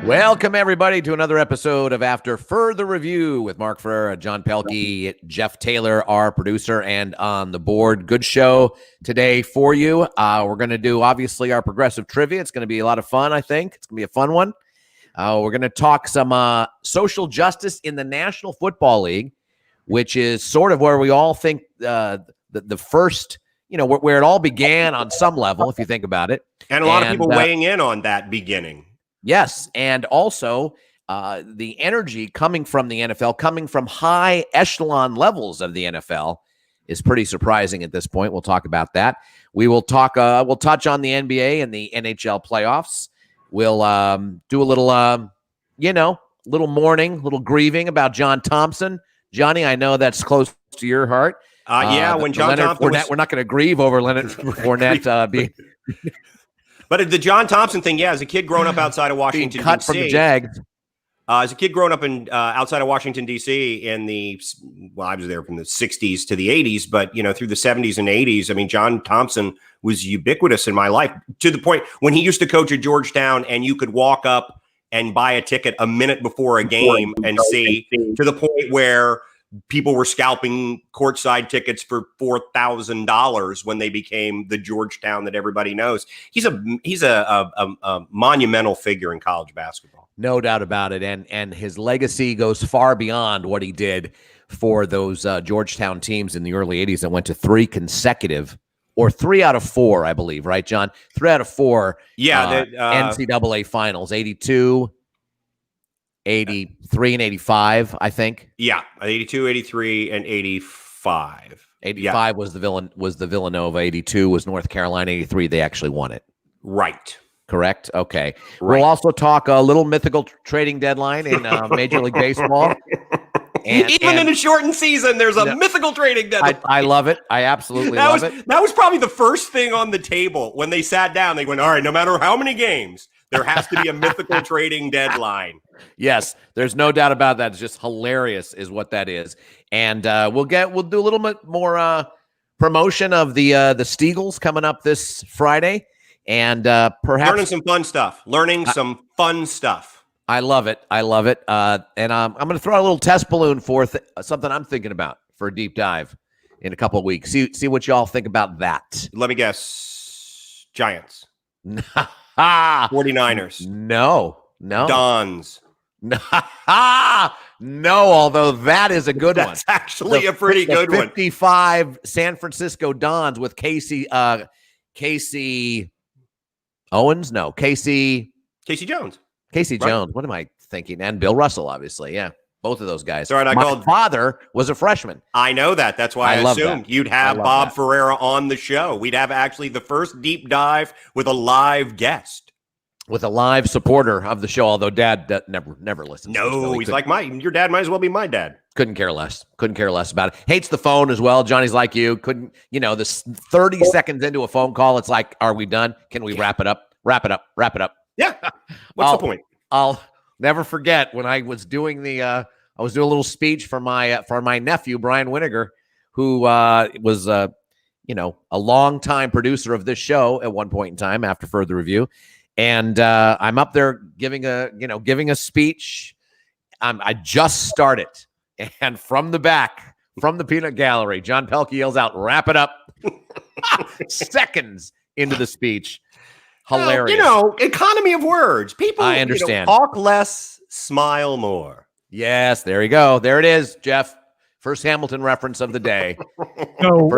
Welcome, everybody, to another episode of After Further Review with Mark Ferreira, John Pelkey, Jeff Taylor, our producer, and on the board. Good show today for you. We're going to do, obviously, our progressive trivia. It's going to be a lot of fun, I think. It's going to be a fun one. We're going to talk some social justice in the National Football League, which is sort of where we all think the first, where it all began on some level, if you think about it. And a lot of people weighing in on that beginning. Yes, and also the energy coming from the NFL, coming from high echelon levels of the NFL, is pretty surprising at this point. We'll talk about that. We will talk. We'll touch on the NBA and the NHL playoffs. We'll do a little, little mourning, little grieving about John Thompson. Johnny, I know that's close to your heart. When John Thompson Fournette, we're not going to grieve over Leonard Fournette being. But the John Thompson thing, as a kid growing up outside of Washington, cut D.C. from the Jags. As a kid growing up in outside of Washington, D.C. I was there from the 60s to the 80s, but, through the 70s and 80s, I mean, John Thompson was ubiquitous in my life to the point when he used to coach at Georgetown and you could walk up and buy a ticket a minute before a game and see, to the point where people were scalping courtside tickets for $4,000 when they became the Georgetown that everybody knows. He's a monumental figure in college basketball. No doubt about it. And his legacy goes far beyond what he did for those Georgetown teams in the early 80s that went to three out of four, I believe, right, John? 3 out of 4 NCAA finals, 82, 83 and 85, I think. Yeah, 82, 83, and 85. 85 was the Villanova. 82 was North Carolina. 83, they actually won it. Right. Correct? Okay. Right. We'll also talk a little mythical trading deadline in Major League Baseball. Even in a shortened season, there's a mythical trading deadline. I love it. I absolutely love it. That was probably the first thing on the table when they sat down. They went, all right, no matter how many games, there has to be a mythical trading deadline. Yes, there's no doubt about that. It's just hilarious is what that is. And we'll do a little bit more promotion of the Steagles coming up this Friday. And perhaps learning some fun stuff. I love it. And I'm going to throw out a little test balloon for something I'm thinking about for a deep dive in a couple of weeks. See what y'all think about that. Let me guess. Giants. 49ers. No. Dons. No, although that is a good one. That's actually a pretty good 55 one. San Francisco Dons with Casey Owens? No, Casey Jones. Casey Jones. What am I thinking? And Bill Russell, obviously. Yeah, both of those guys. Sorry, My father was a freshman. I know that. That's why I assumed you'd have Bob Ferreira on the show. We'd have actually the first deep dive with a live guest. With a live supporter of the show, although Dad never listens. No, he's like your dad might as well be my dad. Couldn't care less about it. Hates the phone as well. Johnny's like you. This 30 seconds into a phone call, it's like, are we done? Can we wrap it up? Wrap it up. Yeah. What's the point? I'll never forget when I was doing a little speech for my nephew, Brian Winiger, who was a longtime producer of this show at one point in time after Further Review. And I'm up there giving a speech. I just started, and from the back, from the peanut gallery, John Pelkey yells out, "Wrap it up!" Seconds into the speech, hilarious. Economy of words. People, I understand. Talk less, smile more. Yes, there you go. There it is, Jeff. First Hamilton reference of the day. So,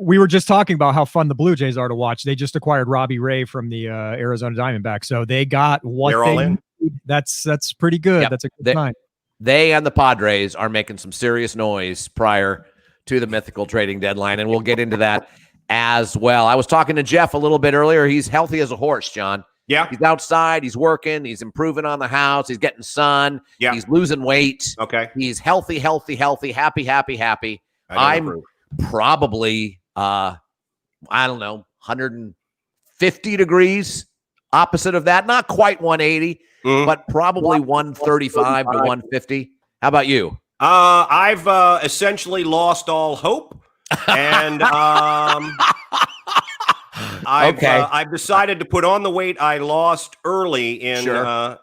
we were just talking about how fun the Blue Jays are to watch. They just acquired Robbie Ray from the Arizona Diamondbacks, so they got what they're all in. That's pretty good. Yep. That's a good sign. They and the Padres are making some serious noise prior to the mythical trading deadline, and we'll get into that as well. I was talking to Jeff a little bit earlier. He's healthy as a horse, John. Yeah. He's outside. He's working. He's improving on the house. He's getting sun. Yeah. He's losing weight. Okay. He's healthy, happy. I'm probably, I don't know, 150 degrees opposite of that. Not quite 180, but probably 135 to 150. How about you? I've essentially lost all hope. And I've decided to put on the weight I lost early in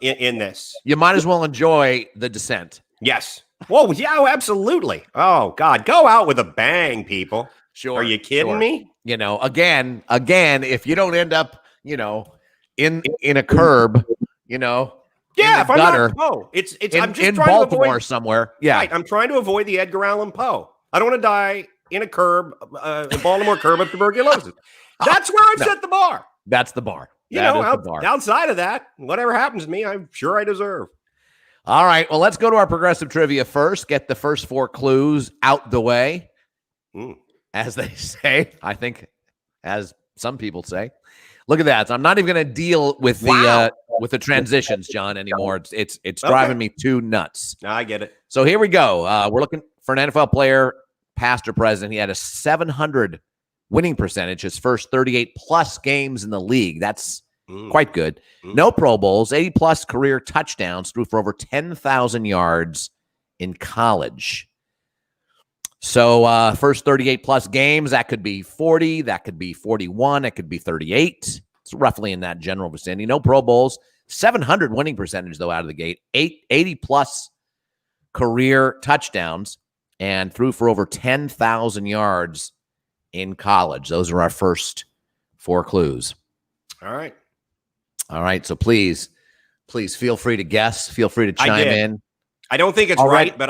in this. You might as well enjoy the descent. Yes. Whoa, yeah, absolutely. Oh God, go out with a bang, people. Sure. Are you kidding me? You know, again, if you don't end up, you know, in a curb, you know, yeah, in the if gutter, I'm not Poe, it's I'm just in trying Baltimore to avoid, somewhere. Yeah, right, I'm trying to avoid the Edgar Allan Poe. I don't want to die in a curb, a Baltimore curb of tuberculosis. That's where I've set the bar. That's the bar. You know, outside of that, whatever happens to me, I'm sure I deserve. All right. Well, let's go to our progressive trivia first. Get the first 4 clues out the way. As they say, I think, as some people say. Look at that. So I'm not even going to deal with the transitions, John, anymore. It's driving me too nuts. I get it. So here we go. We're looking for an NFL player, past or present. He had a 700 winning percentage his first 38 plus games in the league. That's quite good. No Pro Bowls, 80 plus career touchdowns, threw for over 10,000 yards in college. So first 38 plus games, that could be 40, that could be 41, that could be 38. It's roughly in that general vicinity. No Pro Bowls, 700 winning percentage though out of the gate, 80 plus career touchdowns, and threw for over 10,000 yards in college. Those are our first 4 clues. All right. So please feel free to guess. Feel free to chime in. I don't think it's right, but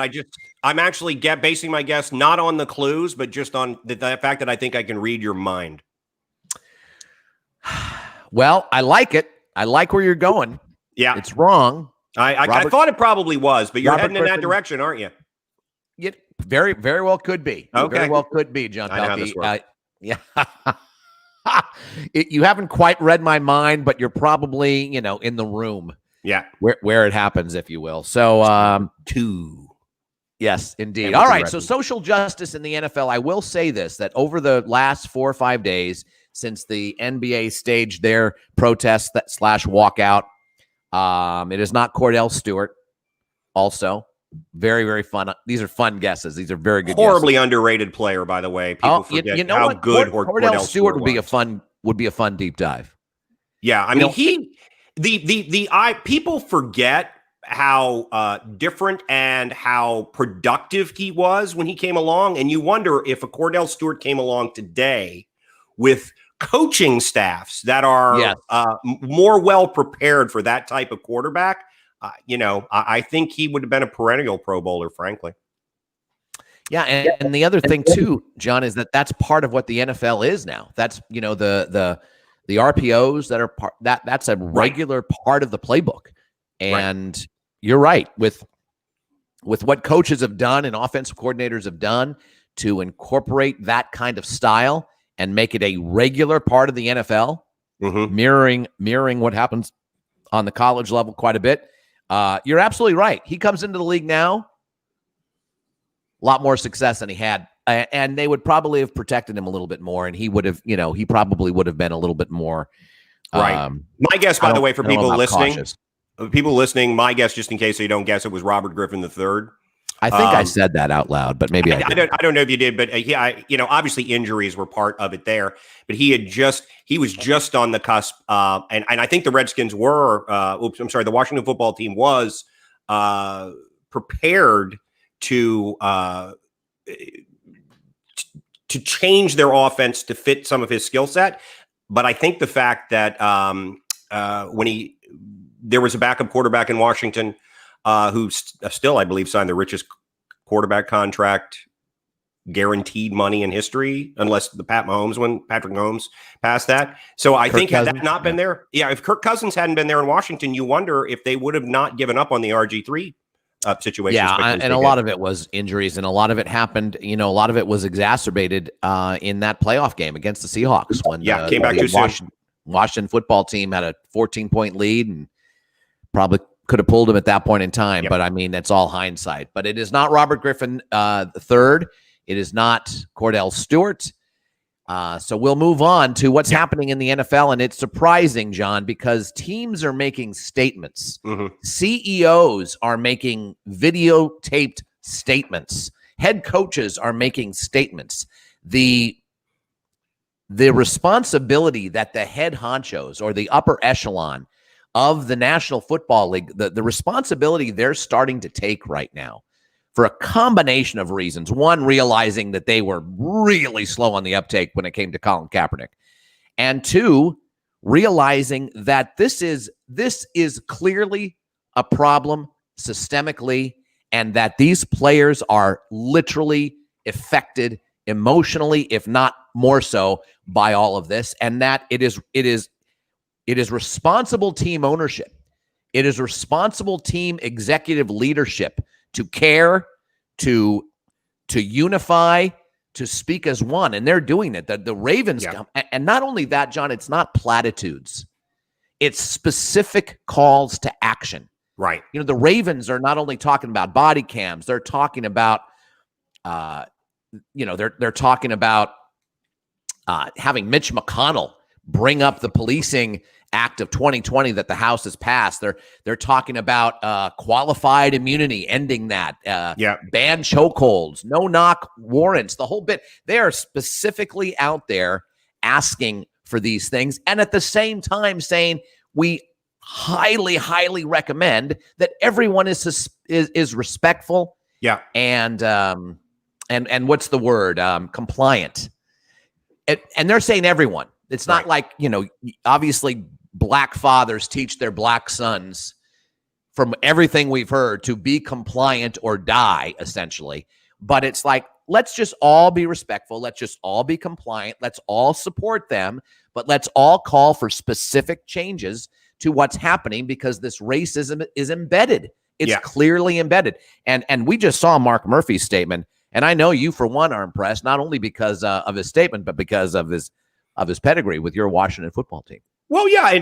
I'm actually basing my guess not on the clues, but just on the fact that I think I can read your mind. Well, I like it. I like where you're going. Yeah. It's wrong. I thought it probably was, but you're heading in that direction, aren't you? It very, very well could be. Okay. Very well could be, John I know how this works. Yeah. You haven't quite read my mind, but you're probably, you know, in the room. Yeah. Where it happens, if you will. So, 2. Yes, indeed. All right. So social justice in the NFL. I will say this, that over the last 4 or 5 days since the NBA staged their protest / walkout, it is not Cordell Stewart. Also, very, very fun. These are fun guesses. These are very good. Horribly underrated player, by the way. People forget how good Cordell Stewart would be a fun deep dive. Yeah, I mean people forget how different and how productive he was when he came along, and you wonder if a Cordell Stewart came along today with coaching staffs that are more well prepared for that type of quarterback. I think he would have been a perennial Pro Bowler, frankly. Yeah, and the other thing too, John, is that's part of what the NFL is now. That's the RPOs that are that's a regular part of the playbook. And you're right with what coaches have done and offensive coordinators have done to incorporate that kind of style and make it a regular part of the NFL, mirroring what happens on the college level quite a bit. You're absolutely right. He comes into the league now, a lot more success than he had, and they would probably have protected him a little bit more, and he would have, he probably would have been a little bit more. Right. My guess, by the way, for people listening, my guess, just in case you don't guess, it was Robert Griffin III. I think I said that out loud, but maybe I don't know if you did, but obviously injuries were part of it there. But he was just on the cusp, and I think the Redskins were. The Washington football team was prepared to change their offense to fit some of his skill set. But I think the fact that there was a backup quarterback in Washington. Who still, I believe, signed the richest quarterback contract, guaranteed money in history, unless Patrick Mahomes passed that. So I think had that not been there, if Kirk Cousins hadn't been there in Washington, you wonder if they would have not given up on the RG3 situation. Yeah, and a lot of it was injuries, and a lot of it happened. A lot of it was exacerbated in that playoff game against the Seahawks when came back too soon. Washington football team had a 14-point lead and probably could have pulled him at that point in time, but I mean, that's all hindsight. But it is not Robert Griffin III. It is not Cordell Stewart. So we'll move on to what's happening in the NFL. And it's surprising, John, because teams are making statements. CEOs are making videotaped statements. Head coaches are making statements. The the responsibility that the head honchos or the upper echelon of the National Football League, the responsibility they're starting to take right now for a combination of reasons. One, realizing that they were really slow on the uptake when it came to Colin Kaepernick. And two, realizing that this is clearly a problem systemically, and that these players are literally affected emotionally, if not more so, by all of this, and that it is responsible team ownership. It is responsible team executive leadership to care, to unify, to speak as one, and they're doing it. The Ravens come, and not only that, John, it's not platitudes; it's specific calls to action. Right. You know, the Ravens are not only talking about body cams; they're talking about, they're talking about having Mitch McConnell bring up the Policing Act of 2020 that the House has passed. They're talking about qualified immunity, ending that. Ban chokeholds, no knock warrants, the whole bit. They are specifically out there asking for these things, and at the same time saying we highly, highly recommend that everyone is respectful. Yeah, and what's the word? Compliant. And they're saying everyone. It's not like, obviously black fathers teach their black sons, from everything we've heard, to be compliant or die, essentially. But it's like, let's just all be respectful. Let's just all be compliant. Let's all support them. But let's all call for specific changes to what's happening, because this racism is embedded. It's clearly embedded. And we just saw Mark Murphy's statement. And I know you, for one, are impressed, not only because of his statement, but because of his pedigree with your Washington football team. Well, yeah,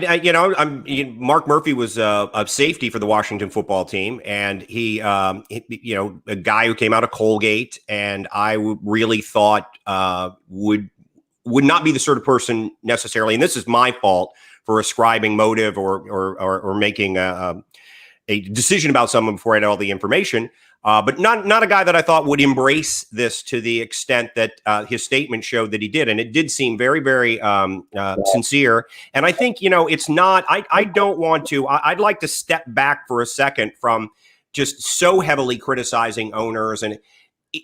Mark Murphy was a safety for the Washington football team, and he a guy who came out of Colgate, and I really thought would not be the sort of person necessarily, and this is my fault for ascribing motive or making a decision about someone before I had all the information. But not a guy that I thought would embrace this to the extent that his statement showed that he did. And it did seem very, very sincere. And I think, it's not, I don't want to, I'd like to step back for a second from just so heavily criticizing owners. And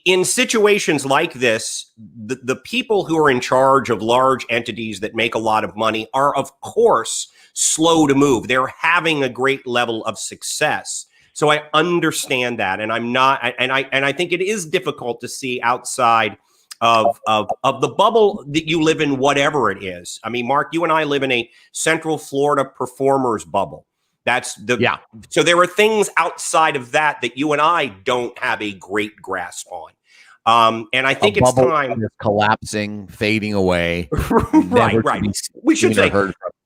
in situations like this, the people who are in charge of large entities that make a lot of money are, of course, slow to move. They're having a great level of success. So I understand that, and I'm not, and I think it is difficult to see outside of the bubble that you live in, whatever it is. I mean, Mark, you and I live in a Central Florida performers bubble. So there are things outside of that you and I don't have a great grasp on. And I think it's time. Collapsing, fading away. Right. We should say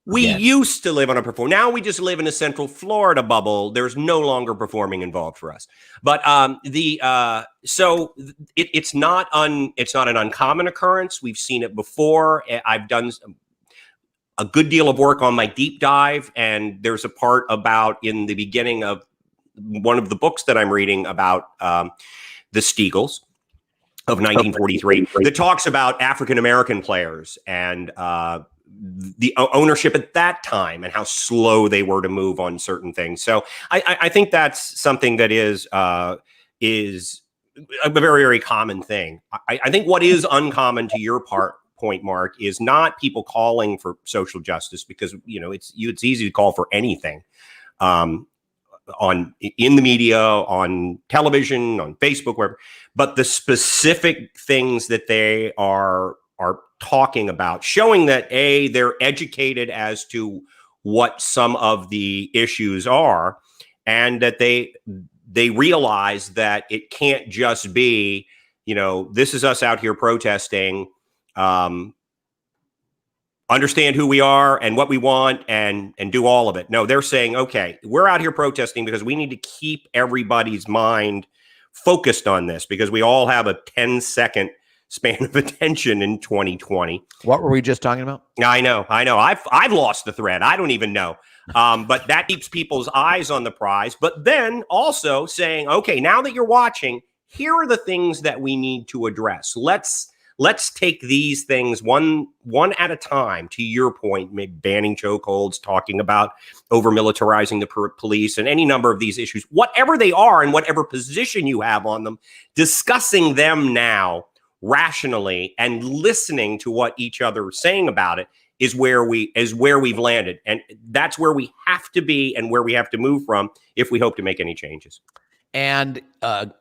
we used to live on a perform. Now we just live in a Central Florida bubble. There's no longer performing involved for us. But it's not an uncommon occurrence. We've seen it before. I've done a good deal of work on my deep dive, and there's a part about in the beginning of one of the books that I'm reading about the Steagles of 1943 that talks about African-American players and the ownership at that time and how slow they were to move on certain things. So I think that's something that is a very, very common thing. I think what is uncommon to your point, Mark, is not people calling for social justice, because it's easy to call for anything in the media, on television, on Facebook, wherever. But the specific things that they are talking about, showing that they're educated as to what some of the issues are, and that they realize that it can't just be, this is us out here protesting, understand who we are and what we want and do all of it. No, they're saying, okay, we're out here protesting because we need to keep everybody's mind focused on this, because we all have a 10-second span of attention in 2020. What were we just talking about? I know. I've lost the thread. I don't even know. But that keeps people's eyes on the prize. But then also saying, okay, now that you're watching, here are the things that we need to address. Let's let's take these things one at a time. To your point, maybe banning chokeholds, talking about over militarizing the police, and any number of these issues, whatever they are and whatever position you have on them, discussing them now rationally and listening to what each other is saying about it is where we've landed. And that's where we have to be and where we have to move from if we hope to make any changes. And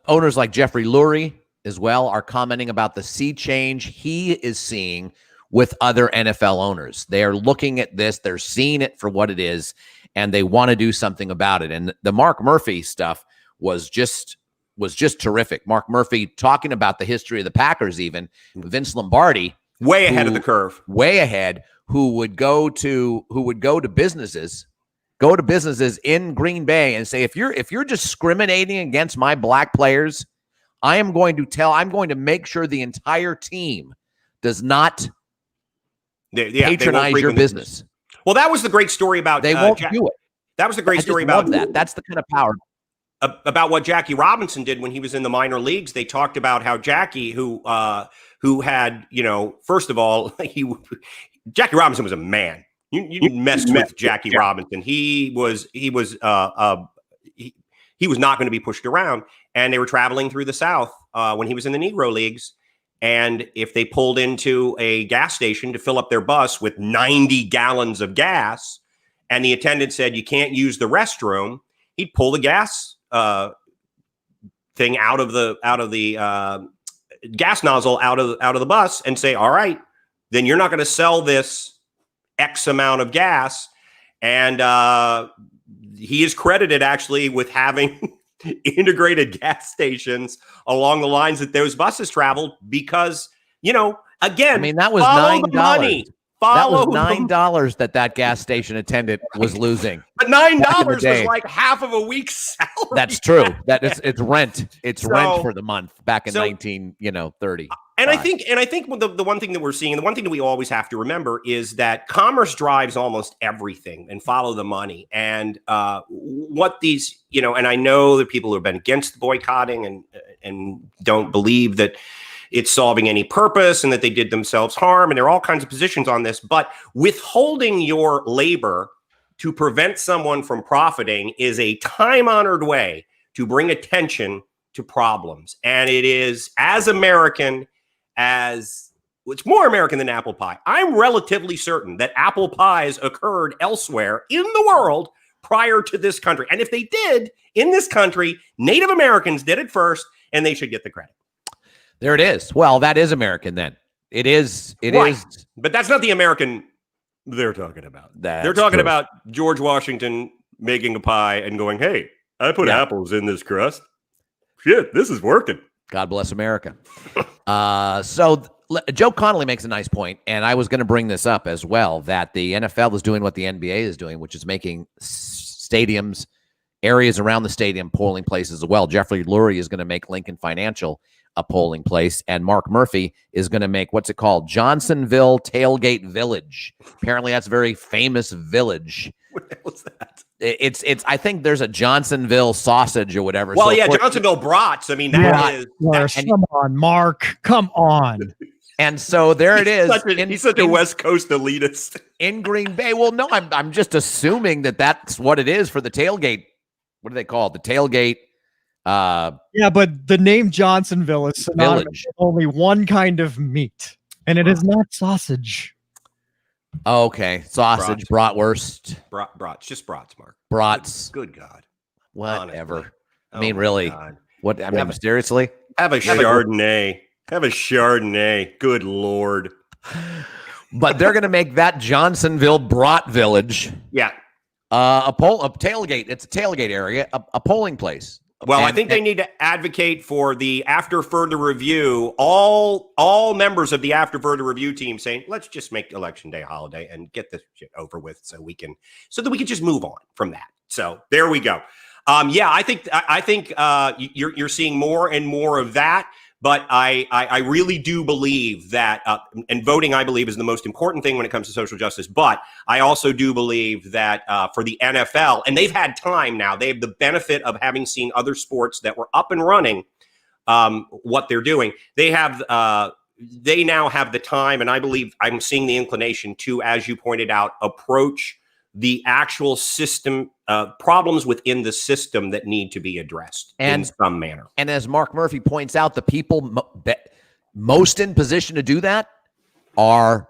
owners like Jeffrey Lurie as well are commenting about the sea change he is seeing with other NFL owners. They are looking at this, they're seeing it for what it is, and they want to do something about it. And the Mark Murphy stuff was just terrific. Mark Murphy talking about the history of the Packers, even Vince Lombardi, way ahead of the curve, way ahead, who would go to businesses in Green Bay and say, if you're discriminating against my black players, I'm going to make sure the entire team does not patronize your business. Well, that was the great story about they won't do it. That was the great story about that. That's the kind of power. About what Jackie Robinson did when he was in the minor leagues. They talked about how Jackie, who had, first of all, Jackie Robinson was a man. You messed with Jackie Robinson. He was not going to be pushed around. And they were traveling through the South when he was in the Negro Leagues. And if they pulled into a gas station to fill up their bus with 90 gallons of gas, and the attendant said, you can't use the restroom, he'd pull the gas thing out of the gas nozzle out of the bus and say, all right, then you're not going to sell this X amount of gas. And he is credited actually with having integrated gas stations along the lines that those buses traveled because, again, I mean, that was $9. That was $9 that gas station attendant was losing. But $9 was like half of a week's salary. That's true. It's rent. It's rent for the month back in 1930. And I think the one thing that we're seeing, and the one thing that we always have to remember is that commerce drives almost everything, and follow the money. And what these, and I know that people who have been against boycotting and don't believe that it's solving any purpose and that they did themselves harm. And there are all kinds of positions on this, but withholding your labor to prevent someone from profiting is a time-honored way to bring attention to problems. And it is as American as it's more American than apple pie. I'm relatively certain that apple pies occurred elsewhere in the world prior to this country. And if they did in this country, Native Americans did it first, and they should get the credit. There it is. Well, that is American then. It is. But that's not the American they're talking about. They're talking about George Washington making a pie and going, hey, I put apples in this crust. Shit, this is working. God bless America. So Joe Connolly makes a nice point, and I was going to bring this up as well, that the NFL is doing what the NBA is doing, which is making stadiums, areas around the stadium, polling places as well. Jeffrey Lurie is going to make Lincoln Financial a polling place, and Mark Murphy is going to make, what's it called? Johnsonville Tailgate Village. Apparently that's a very famous village. What the hell is that? It's I think there's a Johnsonville sausage or whatever. Well, so Johnsonville brats. I mean, come on, Mark. Come on. And so there it is. He's such a West Coast elitist. In Green Bay. Well, no, I'm just assuming that's what it is for the tailgate. What do they call it? The tailgate. Yeah, but the name Johnsonville is synonymous with only one kind of meat, and it is not sausage. Okay, sausage, bratwurst, brats, just brats, Mark. Brats. Good God, whatever. Honestly. I mean, really? God. What? I mean, seriously? Have a Chardonnay. Have a Chardonnay. Good Lord. But they're going to make that Johnsonville Brat Village. Yeah. A tailgate. It's a tailgate area, a polling place. Well, I think they need to advocate for the after further review, all members of the after further review team saying, let's just make Election Day a holiday and get this shit over with so that we can just move on from that. So there we go. I think you're seeing more and more of that. But I really do believe that, and voting, I believe, is the most important thing when it comes to social justice. But I also do believe that for the NFL, and they've had time now, they have the benefit of having seen other sports that were up and running, what they're doing. They have they now have the time, and I believe I'm seeing the inclination to, as you pointed out, approach the actual system problems within the system that need to be addressed in some manner. And as Mark Murphy points out, the people most in position to do that are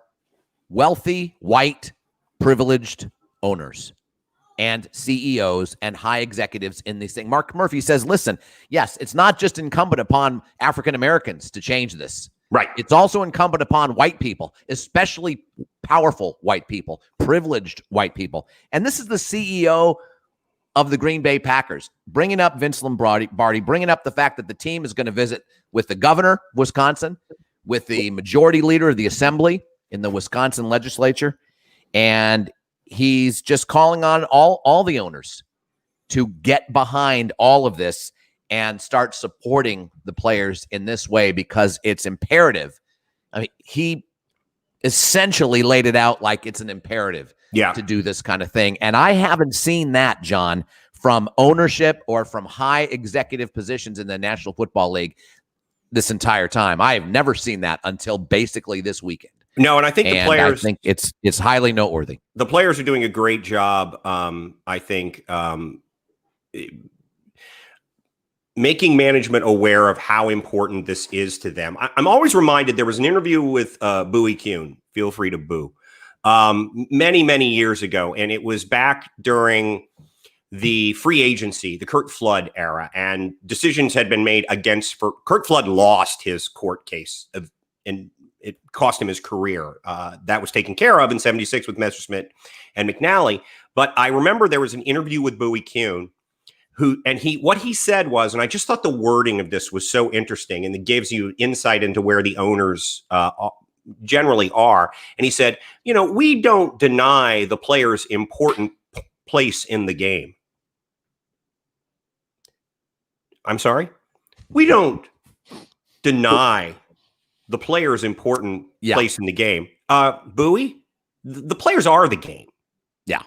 wealthy, white, privileged owners and CEOs and high executives in this thing. Mark Murphy says, listen, yes, it's not just incumbent upon African Americans to change this. Right. It's also incumbent upon white people, especially powerful white people, privileged white people. And this is the CEO of the Green Bay Packers, bringing up Vince Lombardi, bringing up the fact that the team is going to visit with the governor of Wisconsin, with the majority leader of the assembly in the Wisconsin legislature. And he's just calling on all the owners to get behind all of this and start supporting the players in this way because it's imperative. I mean, he essentially laid it out like it's an imperative to do this kind of thing. And I haven't seen that, John, from ownership or from high executive positions in the National Football League this entire time. I have never seen that until basically this weekend. No, and I think the players, I think it's highly noteworthy. The players are doing a great job. I think making management aware of how important this is to them. I'm always reminded, there was an interview with Bowie Kuhn, feel free to boo, many years ago. And it was back during the free agency, the Curt Flood era, and decisions had been made against, for Curt Flood lost his court case and it cost him his career. That was taken care of in '76 with Messerschmitt and McNally. But I remember there was an interview with Bowie Kuhn, what he said was, and I just thought the wording of this was so interesting, and it gives you insight into where the owners generally are. And he said, we don't deny the players' important place in the game. I'm sorry? We don't deny the players' important place in the game. Bowie, the players are the game. Yeah.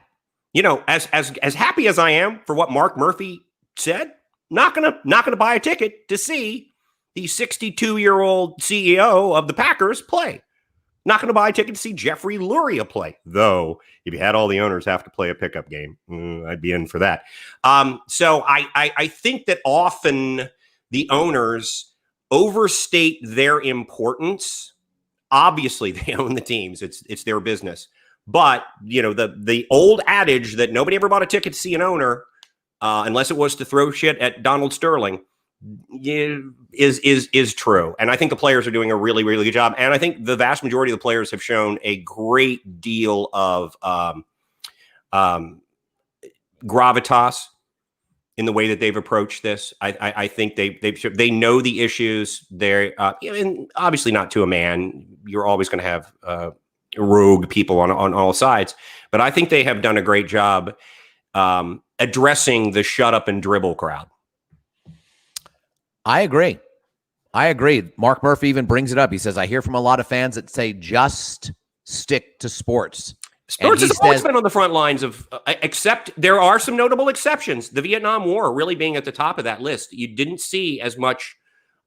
As happy as I am for what Mark Murphy said, not gonna buy a ticket to see the 62-year-old CEO of the Packers play. Not gonna buy a ticket to see Jeffrey Luria play. Though, if you had all the owners have to play a pickup game, I'd be in for that. So I think that often the owners overstate their importance. Obviously, they own the teams; it's their business. But, the old adage that nobody ever bought a ticket to see an owner unless it was to throw shit at Donald Sterling is true. And I think the players are doing a really, really good job. And I think the vast majority of the players have shown a great deal of gravitas in the way that they've approached this. I think they know the issues. They're and obviously not to a man. You're always going to have rogue people on all sides, but I think they have done a great job addressing the shut up and dribble crowd. I agree. Mark Murphy even brings it up. He says, I hear from a lot of fans that say, just stick to sports. Sports has always been on the front lines of, except there are some notable exceptions. The Vietnam War really being at the top of that list. You didn't see as much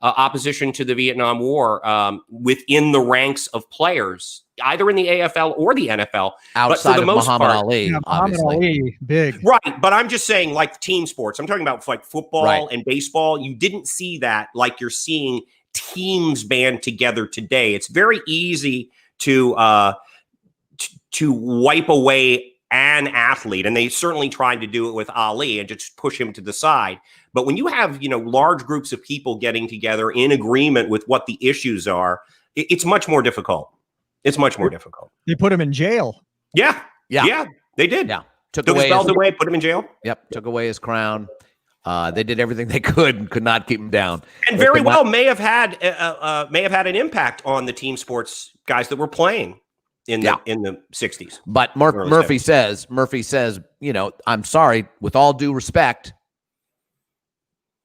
opposition to the Vietnam War within the ranks of players, either in the AFL or the NFL. Outside of Muhammad Ali, obviously. Muhammad Ali, big. Right, but I'm just saying, like team sports. I'm talking about like football and baseball. You didn't see that like you're seeing teams band together today. It's very easy to wipe away an athlete, and they certainly tried to do it with Ali and just push him to the side. But when you have, large groups of people getting together in agreement with what the issues are, it's much more difficult. It's much more difficult. They put him in jail. Yeah, they did. Yeah, took his belt away, put him in jail. Yep, took away his crown. They did everything they could and could not keep him down. And very well may have had an impact on the team sports guys that were playing in the 60s. But Murphy says, I'm sorry, with all due respect,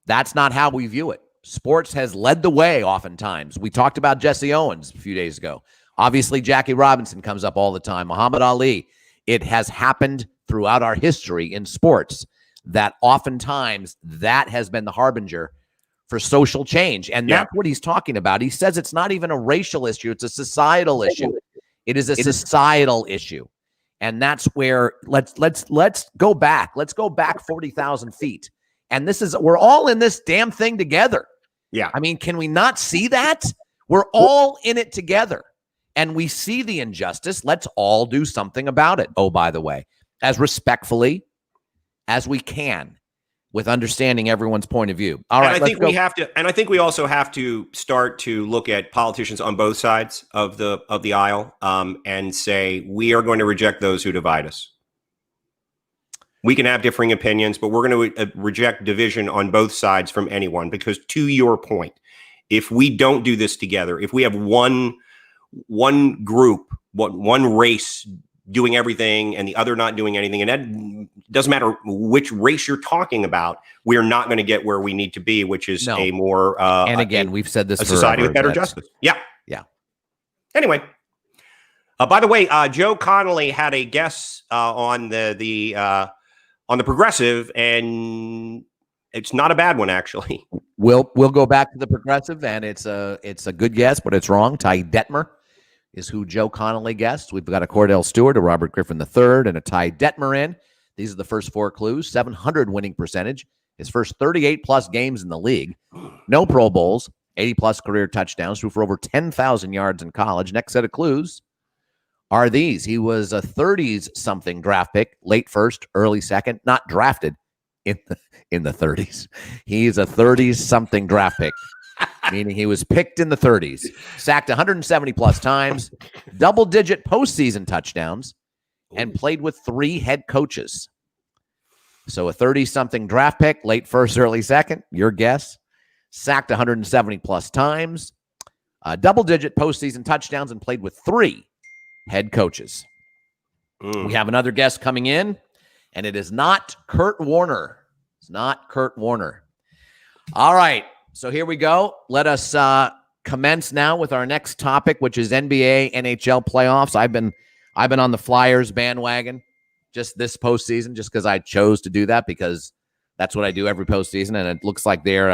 that's not how we view it. Sports has led the way oftentimes. We talked about Jesse Owens a few days ago. Obviously, Jackie Robinson comes up all the time. Muhammad Ali. It has happened throughout our history in sports that oftentimes that has been the harbinger for social change. And Yeah. that's what he's talking about. He says it's not even a racial issue, it's a societal issue. It is a societal issue. And that's where let's go back. Let's go back 40,000 feet. And we're all in this damn thing together. Yeah. I mean, can we not see that? We're all in it together. And we see the injustice. Let's all do something about it. Oh, by the way, as respectfully as we can, with understanding everyone's point of view. All right, and I think we also have to start to look at politicians on both sides of the aisle, and say we are going to reject those who divide us. We can have differing opinions, but we're going to reject division on both sides from anyone. Because to your point, if we don't do this together, if we have one group, one race doing everything and the other not doing anything, and that doesn't matter which race you're talking about, we're not going to get where we need to be, which is a more and again, we've said this, a society with better justice. Yeah. Anyway, by the way, Joe Connolly had a guest on the Progressive, and it's not a bad one, actually. We'll go back to the Progressive, and it's a good guess, but it's wrong. Ty Detmer is who Joe Connolly guessed. We've got a Cordell Stewart, a Robert Griffin III, and a Ty Detmer in. These are the first four clues. 700 winning percentage. His first 38-plus games in the league. No Pro Bowls. 80-plus career touchdowns. Threw for over 10,000 yards in college. Next set of clues are these. He was a 30s-something draft pick. Late first, early second. Not drafted in the 30s. He's a 30s-something draft pick. Meaning he was picked in the 30s, sacked 170-plus times, double-digit postseason touchdowns, and played with 3 head coaches. So a 30-something draft pick, late first, early second, your guess. Sacked 170-plus times, double-digit postseason touchdowns, and played with 3 head coaches. We have another guest coming in, and it is not Kurt Warner. It's not Kurt Warner. All right. So here we go. Let us commence now with our next topic, which is NBA, NHL playoffs. I've been on the Flyers bandwagon just this postseason, just because I chose to do that, because that's what I do every postseason, and it looks like their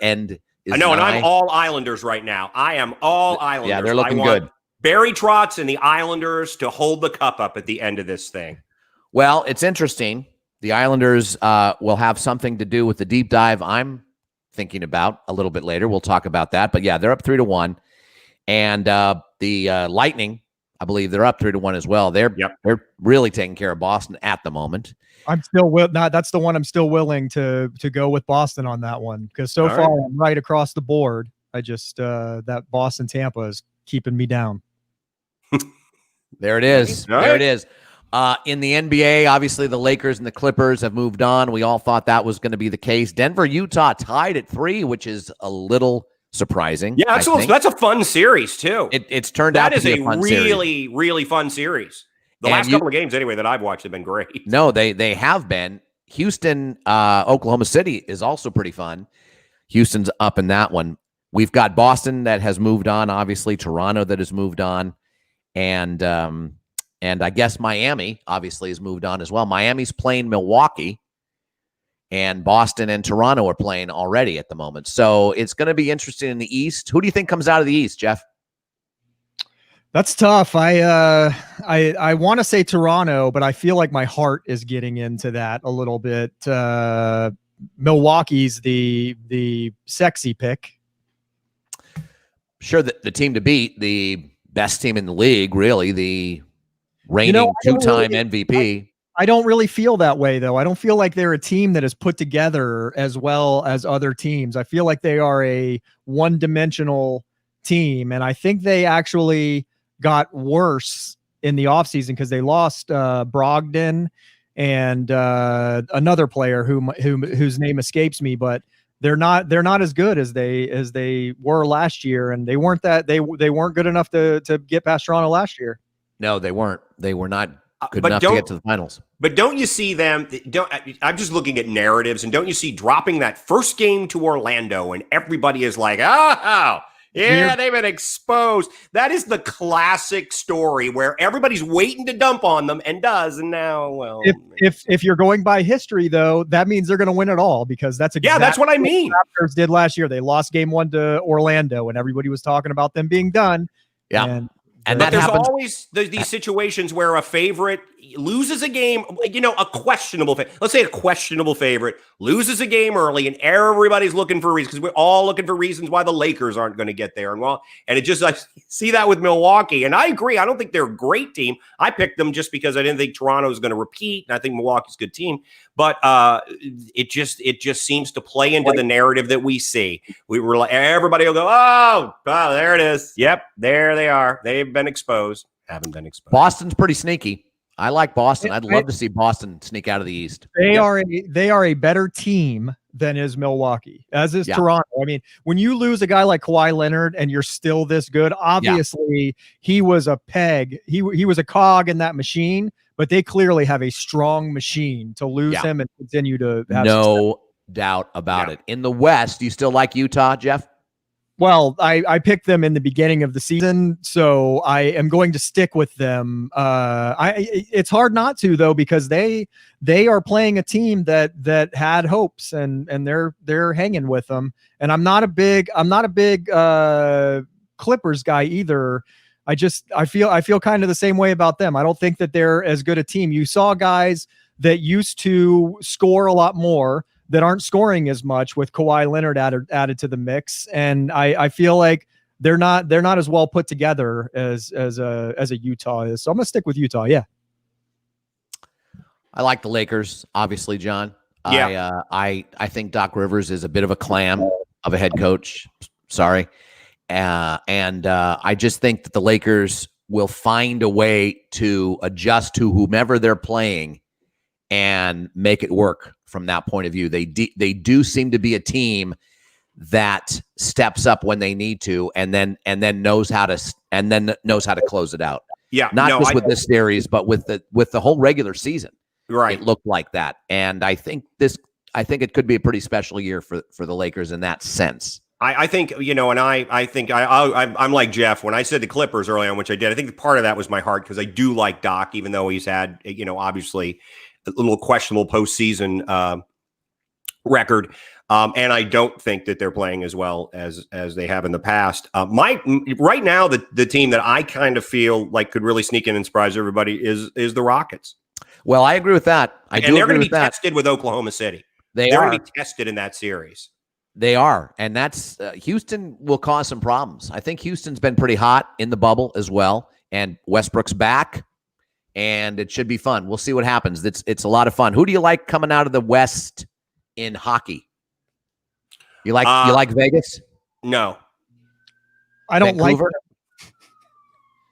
end is. I know, and I'm all Islanders right now. I am all Islanders. Yeah, they're looking good. Barry Trotz and the Islanders to hold the cup up at the end of this thing. Well, it's interesting. The Islanders will have something to do with the deep dive I'm thinking about a little bit later. We'll talk about that. But yeah, they're up 3-1. And the Lightning, I believe they're up 3-1 as well. They're really taking care of Boston at the moment. I'm still that's the one I'm still willing to go with Boston on that one, because so far I'm right across the board. I just that Boston Tampa is keeping me down. There it is. There it is. In the NBA, obviously the Lakers and the Clippers have moved on. We all thought that was going to be the case. Denver, Utah tied at 3, which is a little surprising. Yeah, that's a fun series too. It's turned out to be a fun really, really fun series. The last couple of games, anyway, that I've watched have been great. No, they have been. Houston, Oklahoma City is also pretty fun. Houston's up in that one. We've got Boston that has moved on. Obviously, Toronto that has moved on, and I guess Miami obviously has moved on as well. Miami's playing Milwaukee, and Boston and Toronto are playing already at the moment. So it's going to be interesting in the East. Who do you think comes out of the East, Jeff? That's tough. I want to say Toronto, but I feel like my heart is getting into that a little bit. Milwaukee's the sexy pick. Sure, the team to beat, the best team in the league, really, the reigning two-time MVP. I don't really feel that way, though. I don't feel like they're a team that is put together as well as other teams. I feel like they are a one-dimensional team, and I think they actually got worse in the offseason because they lost Brogdon and another player whose name escapes me, but they're not as good as they were last year, and they weren't good enough to get past Toronto last year. No, they weren't. They were not good enough to get to the finals. But don't you see them? I'm just looking at narratives, and don't you see dropping that first game to Orlando, and everybody is like, oh, Yeah, they've been exposed. That is the classic story where everybody's waiting to dump on them and does, and now, well, if you're going by history, though, that means they're going to win it all, because that's exactly that's what I mean. Raptors did last year. They lost game 1 to Orlando, and everybody was talking about them being done. Yeah. And that there's happens. always these situations where a favorite loses a game, a questionable let's say a questionable favorite loses a game early, and everybody's looking for reasons, because we're all looking for reasons why the Lakers aren't going to get there. And it just, I see that with Milwaukee. And I agree. I don't think they're a great team. I picked them just because I didn't think Toronto was going to repeat. And I think Milwaukee's a good team. But it just seems to play into the narrative that we see. Everybody will go, oh, there it is. Yep, there they are. They've been exposed. Haven't been exposed. Boston's pretty sneaky. I like Boston. I'd love to see Boston sneak out of the East. They are a better team than is Milwaukee, as is Toronto. I mean, when you lose a guy like Kawhi Leonard and you're still this good, obviously he was a peg. He was a cog in that machine, but they clearly have a strong machine to lose him and continue to have no doubt about it. In the West, do you still like Utah, Jeff? Well, I picked them in the beginning of the season, so I am going to stick with them. It's hard not to, though, because they are playing a team that had hopes, and they're hanging with them. And I'm not a big Clippers guy either. I feel kind of the same way about them. I don't think that they're as good a team. You saw guys that used to score a lot more that aren't scoring as much with Kawhi Leonard added to the mix, and I feel like they're not as well put together as a Utah is. So I'm gonna stick with Utah. Yeah, I like the Lakers, obviously, John. Yeah, I think Doc Rivers is a bit of a clam of a head coach. Sorry, and I just think that the Lakers will find a way to adjust to whomever they're playing and make it work. From that point of view, they do seem to be a team that steps up when they need to, and then knows how to close it out. Yeah, not just with this series, but with the whole regular season. Right, it looked like that, and I think it could be a pretty special year for the Lakers in that sense. I think, and I'm like Jeff. When I said the Clippers early on, which I did, I think part of that was my heart, because I do like Doc, even though he's had, obviously a little questionable postseason record. And I don't think that they're playing as well as they have in the past. Right now, the team that I kind of feel like could really sneak in and surprise everybody is the Rockets. Well, I agree with that. And they're going to be tested with Oklahoma City. They're going to be tested in that series. They are. And that's Houston will cause some problems. I think Houston's been pretty hot in the bubble as well. And Westbrook's back. And it should be fun. We'll see what happens. It's a lot of fun. Who do you like coming out of the West in hockey? You like Vegas? No, I don't Vancouver?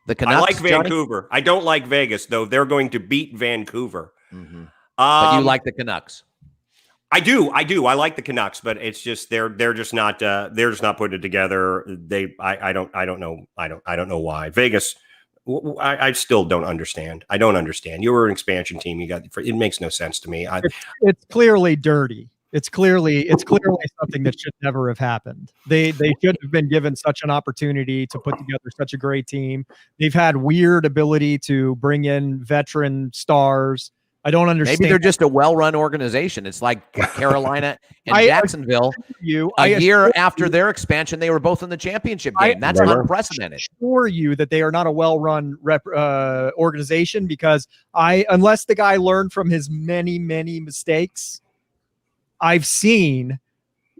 The Canucks. I like Vancouver. Johnny? I don't like Vegas, though. They're going to beat Vancouver. Mm-hmm. But you like the Canucks? I do. I like the Canucks, but it's just they're just not putting it together. I don't know why Vegas. I still don't understand. I don't understand. You were an expansion team. It makes no sense to me. It's clearly dirty. It's clearly something that should never have happened. They should have been given such an opportunity to put together such a great team. They've had weird ability to bring in veteran stars. I don't understand. Maybe they're just a well-run organization. It's like Carolina and Jacksonville. A year after their expansion, they were both in the championship game. That's unprecedented. I assure you that they are not a well-run organization, because unless the guy learned from his many, many mistakes, I've seen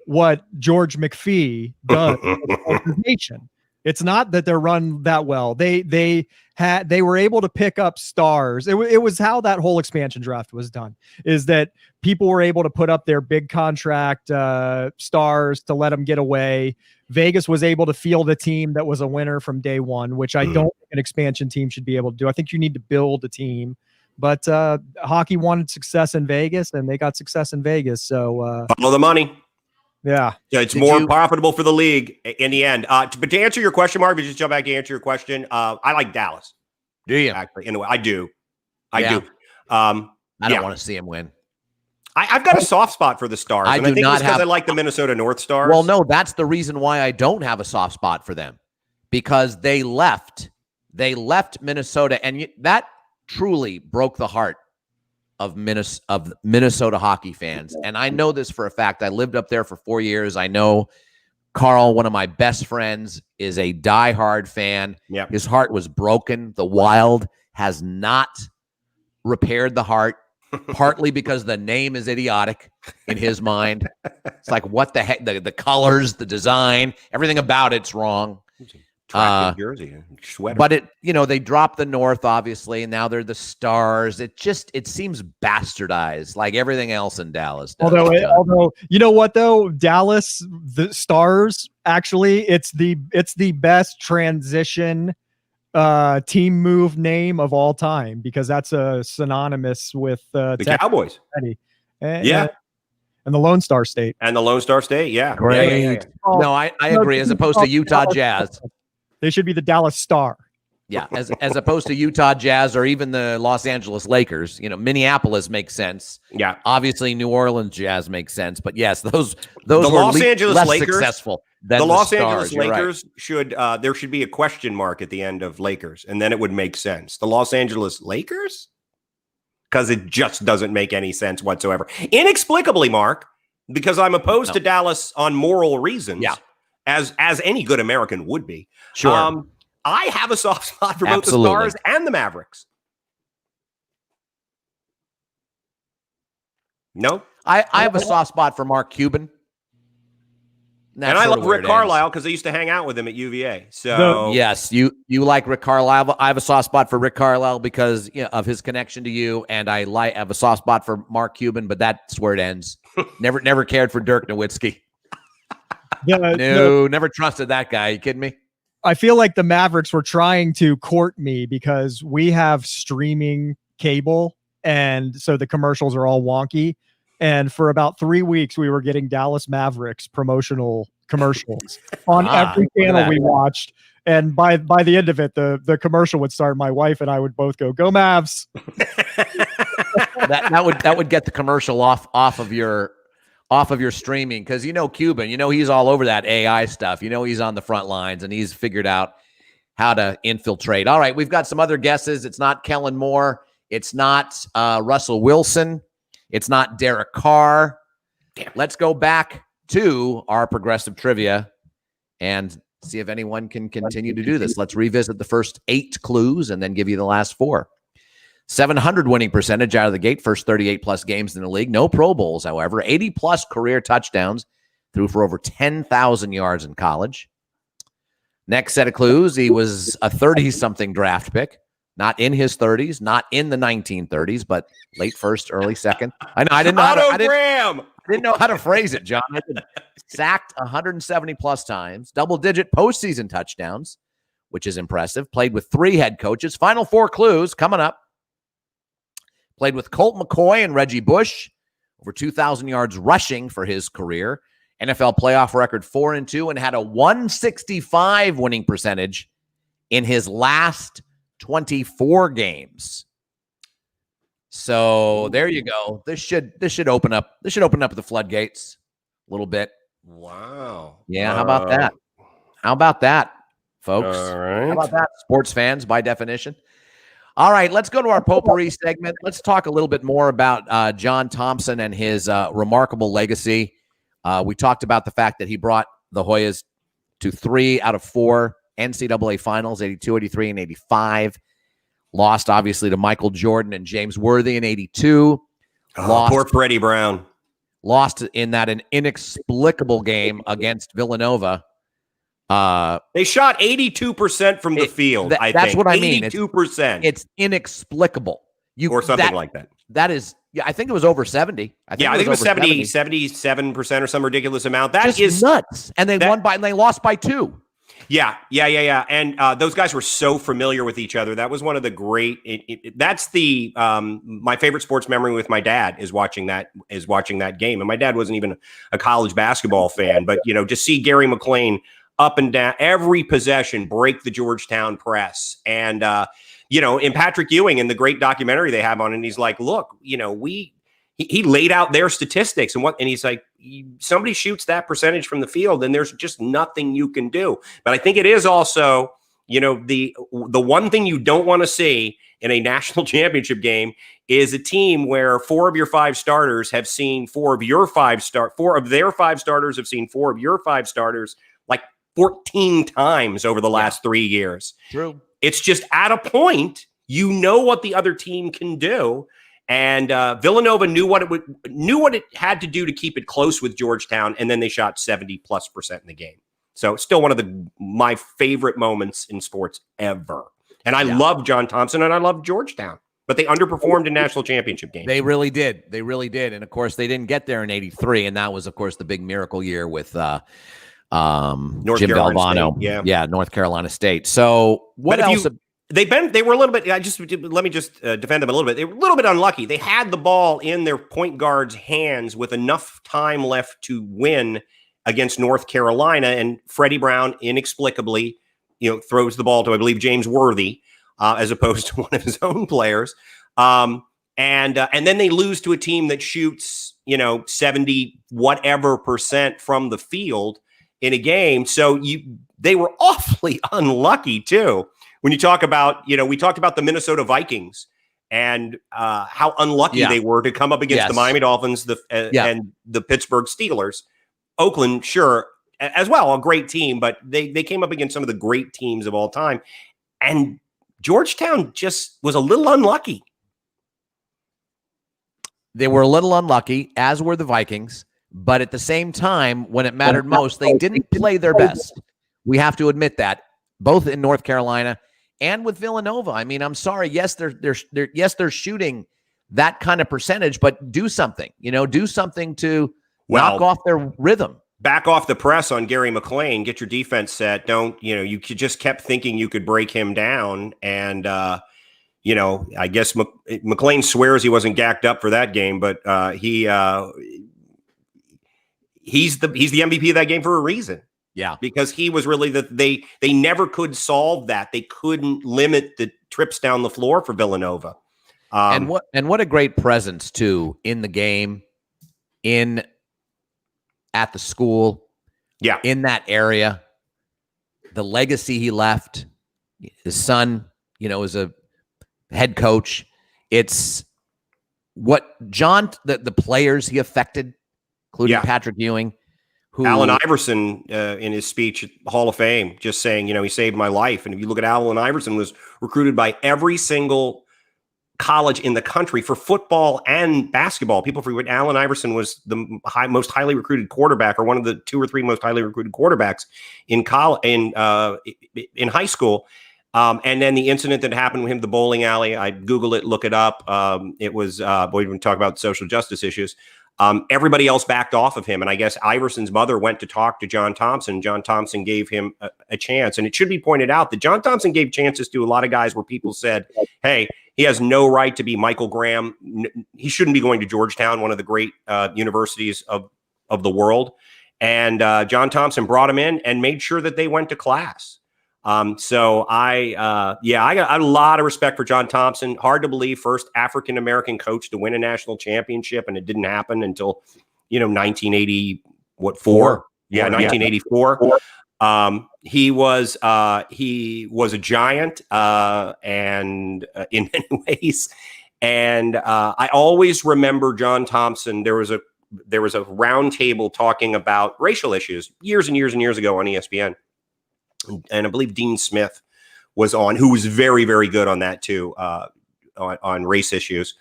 what George McPhee does to the organization. It's not that they're run that well. They were able to pick up stars. It was how that whole expansion draft was done, is that people were able to put up their big contract stars to let them get away. Vegas was able to field a team that was a winner from day one, which I don't think an expansion team should be able to do. I think you need to build a team. But hockey wanted success in Vegas, and they got success in Vegas. So follow the money. Yeah, it's more profitable for the league in the end. But to answer your question, Mark, just jump back to answer your question. I like Dallas. Do you? Actually, in a way, I do. I do. I don't want to see him win. I've got a soft spot for the Stars. I and do I think not it's because have- I like the Minnesota North Stars. Well, no, that's the reason why I don't have a soft spot for them, because they left Minnesota, and that truly broke the heart of Minnesota hockey fans. And I know this for a fact. I lived up there for 4 years. I know Carl, one of my best friends, is a diehard fan. Yep. His heart was broken. The Wild has not repaired the heart, partly because the name is idiotic in his mind. It's like, what the heck? The colors, the design, everything about it's wrong. Attractive jersey, sweater. But they dropped the North, obviously, and now they're the Stars. It seems bastardized, like everything else in Dallas does. Although you know what though, Dallas, the Stars, actually, it's the best transition team move name of all time, because that's synonymous with the Texas Cowboys. And, Yeah. And the Lone Star State. And the Lone Star State, yeah. Great. Yeah. No, I agree. As opposed to Utah Jazz. They should be the Dallas Star. Yeah, as opposed to Utah Jazz or even the Los Angeles Lakers. Minneapolis makes sense. Yeah. Obviously, New Orleans Jazz makes sense. But yes, those The were Los Angeles less Lakers, successful than the Los Stars. Angeles You're right. Lakers should there should be a question mark at the end of Lakers, and then it would make sense. The Los Angeles Lakers? Because it just doesn't make any sense whatsoever. Inexplicably, Mark, because I'm opposed to Dallas on moral reasons. Yeah. As any good American would be. Sure. I have a soft spot for both Absolutely. the Stars and the Mavericks. No? I have a soft spot for Mark Cuban. And I love Rick Carlisle because I used to hang out with him at UVA. So yes, you like Rick Carlisle. I have a soft spot for Rick Carlisle because of his connection to you, and I have a soft spot for Mark Cuban, but that's where it ends. Never cared for Dirk Nowitzki. No, never trusted that guy. You kidding me? I feel like the Mavericks were trying to court me because we have streaming cable, and so the commercials are all wonky. And for about 3 weeks, we were getting Dallas Mavericks promotional commercials on every channel we watched. And by the end of it, the commercial would start. My wife and I would both go Mavs. that would get the commercial off of your streaming, because Cuban, he's all over that AI stuff. He's on the front lines and he's figured out how to infiltrate. All right, we've got some other guesses. It's not Kellen Moore. It's not Russell Wilson. It's not Derek Carr. Damn. Let's go back to our progressive trivia and see if anyone can continue to do this. Let's revisit the first 8 clues and then give you the last 4. 700 winning percentage out of the gate, first 38 plus games in the league. No Pro Bowls, however. 80 plus career touchdowns, threw for over 10,000 yards in college. Next set of clues, he was a 30-something draft pick. Not in his 30s, not in the 1930s, but late first, early second. I didn't know how to phrase it, John. Sacked 170 plus times, double-digit postseason touchdowns, which is impressive. Played with 3 head coaches. Final 4 clues coming up. Played with Colt McCoy and Reggie Bush, over 2,000 yards rushing for his career. NFL playoff record 4-2, and had a 165 winning percentage in his last 24 games. So there you go. This should open up the floodgates a little bit. Wow. Yeah, how about that? How about that, folks? All right. How about that, sports fans by definition? All right, let's go to our potpourri segment. Let's talk a little bit more about John Thompson and his remarkable legacy. We talked about the fact that he brought the Hoyas to 3 out of 4 NCAA finals, 82, 83, and 85. Lost, obviously, to Michael Jordan and James Worthy in 82. Poor Freddie Brown. Lost in an inexplicable game against Villanova. They shot 82% from the field, I think. That's what I mean. 82%. It's inexplicable. Or something like that. That is, I think it was over 70. I think it was 77% or some ridiculous amount. That is nuts. And they lost by 2. Yeah. And those guys were so familiar with each other. That was one of the great. That's the my favorite sports memory with my dad is watching that game. And my dad wasn't even a college basketball fan, but to see Gary McLean up and down every possession break the Georgetown press, and in Patrick Ewing in the great documentary they have on it, he's like, look, he laid out their statistics and he's like, somebody shoots that percentage from the field, and there's just nothing you can do. But I think it is also, the one thing you don't want to see in a national championship game is a team where 4 of your 5 starters have seen 4 of their 5 starters have seen 4 of your 5 starters like 14 times over the last 3 years. True. It's just at a point, what the other team can do. And Villanova knew what it had to do to keep it close with Georgetown, and then they shot 70+% in the game. So still one of my favorite moments in sports ever. And I love John Thompson and I love Georgetown, but they underperformed in national championship games. They really did. They really did. And of course, they didn't get there in '83, and that was, of course, the big miracle year with Jim Valvano. Yeah, North Carolina State. So what else? They were a little bit. Let me just defend them a little bit. They were a little bit unlucky. They had the ball in their point guard's hands with enough time left to win against North Carolina, and Freddie Brown inexplicably, throws the ball to, I believe, James Worthy, as opposed to one of his own players. And then they lose to a team that shoots, 70 whatever % from the field in a game. So they were awfully unlucky too. When you talk about, we talked about the Minnesota Vikings and how unlucky they were to come up against the Miami Dolphins and the Pittsburgh Steelers. Oakland, sure, as well, a great team, but they came up against some of the great teams of all time. And Georgetown just was a little unlucky. They were a little unlucky, as were the Vikings. But at the same time, when it mattered most, they didn't play their best. We have to admit that, both in North Carolina and with Villanova. I mean, I'm sorry. Yes, they're shooting that kind of percentage, but do something. Do something to knock off their rhythm. Back off the press on Gary McLean. Get your defense set. Don't, you just kept thinking you could break him down. And, I guess McLean swears he wasn't gacked up for that game, but he's the MVP of that game for a reason. Yeah, because he was really they never could solve that. They couldn't limit the trips down the floor for Villanova. And what a great presence too in the game, at the school, in that area. The legacy he left, his son, is a head coach. It's what John, the players he affected, including Patrick Ewing. Allen Iverson, in his speech at Hall of Fame, just saying, he saved my life. And if you look at Allen Iverson, was recruited by every single college in the country for football and basketball. People forget Allen Iverson was the most highly recruited quarterback, or one of the 2 or 3 most highly recruited quarterbacks in college, in high school. And then the incident that happened with him, the bowling alley, I Google it, look it up. It was, we can talk about social justice issues. Everybody else backed off of him. And I guess Iverson's mother went to talk to John Thompson. John Thompson gave him a chance. And it should be pointed out that John Thompson gave chances to a lot of guys where people said, hey, he has no right to be Michael Graham. He shouldn't be going to Georgetown, one of the great universities of the world. And John Thompson brought him in and made sure that they went to class. So I got a lot of respect for John Thompson. Hard to believe, first African-American coach to win a national championship. And it didn't happen until, 1984. Yeah, 1984. He was a giant, and in many ways. And I always remember John Thompson. There was a round table talking about racial issues years and years and years ago on ESPN. And I believe Dean Smith was on, who was very, very good on that too, on race issues.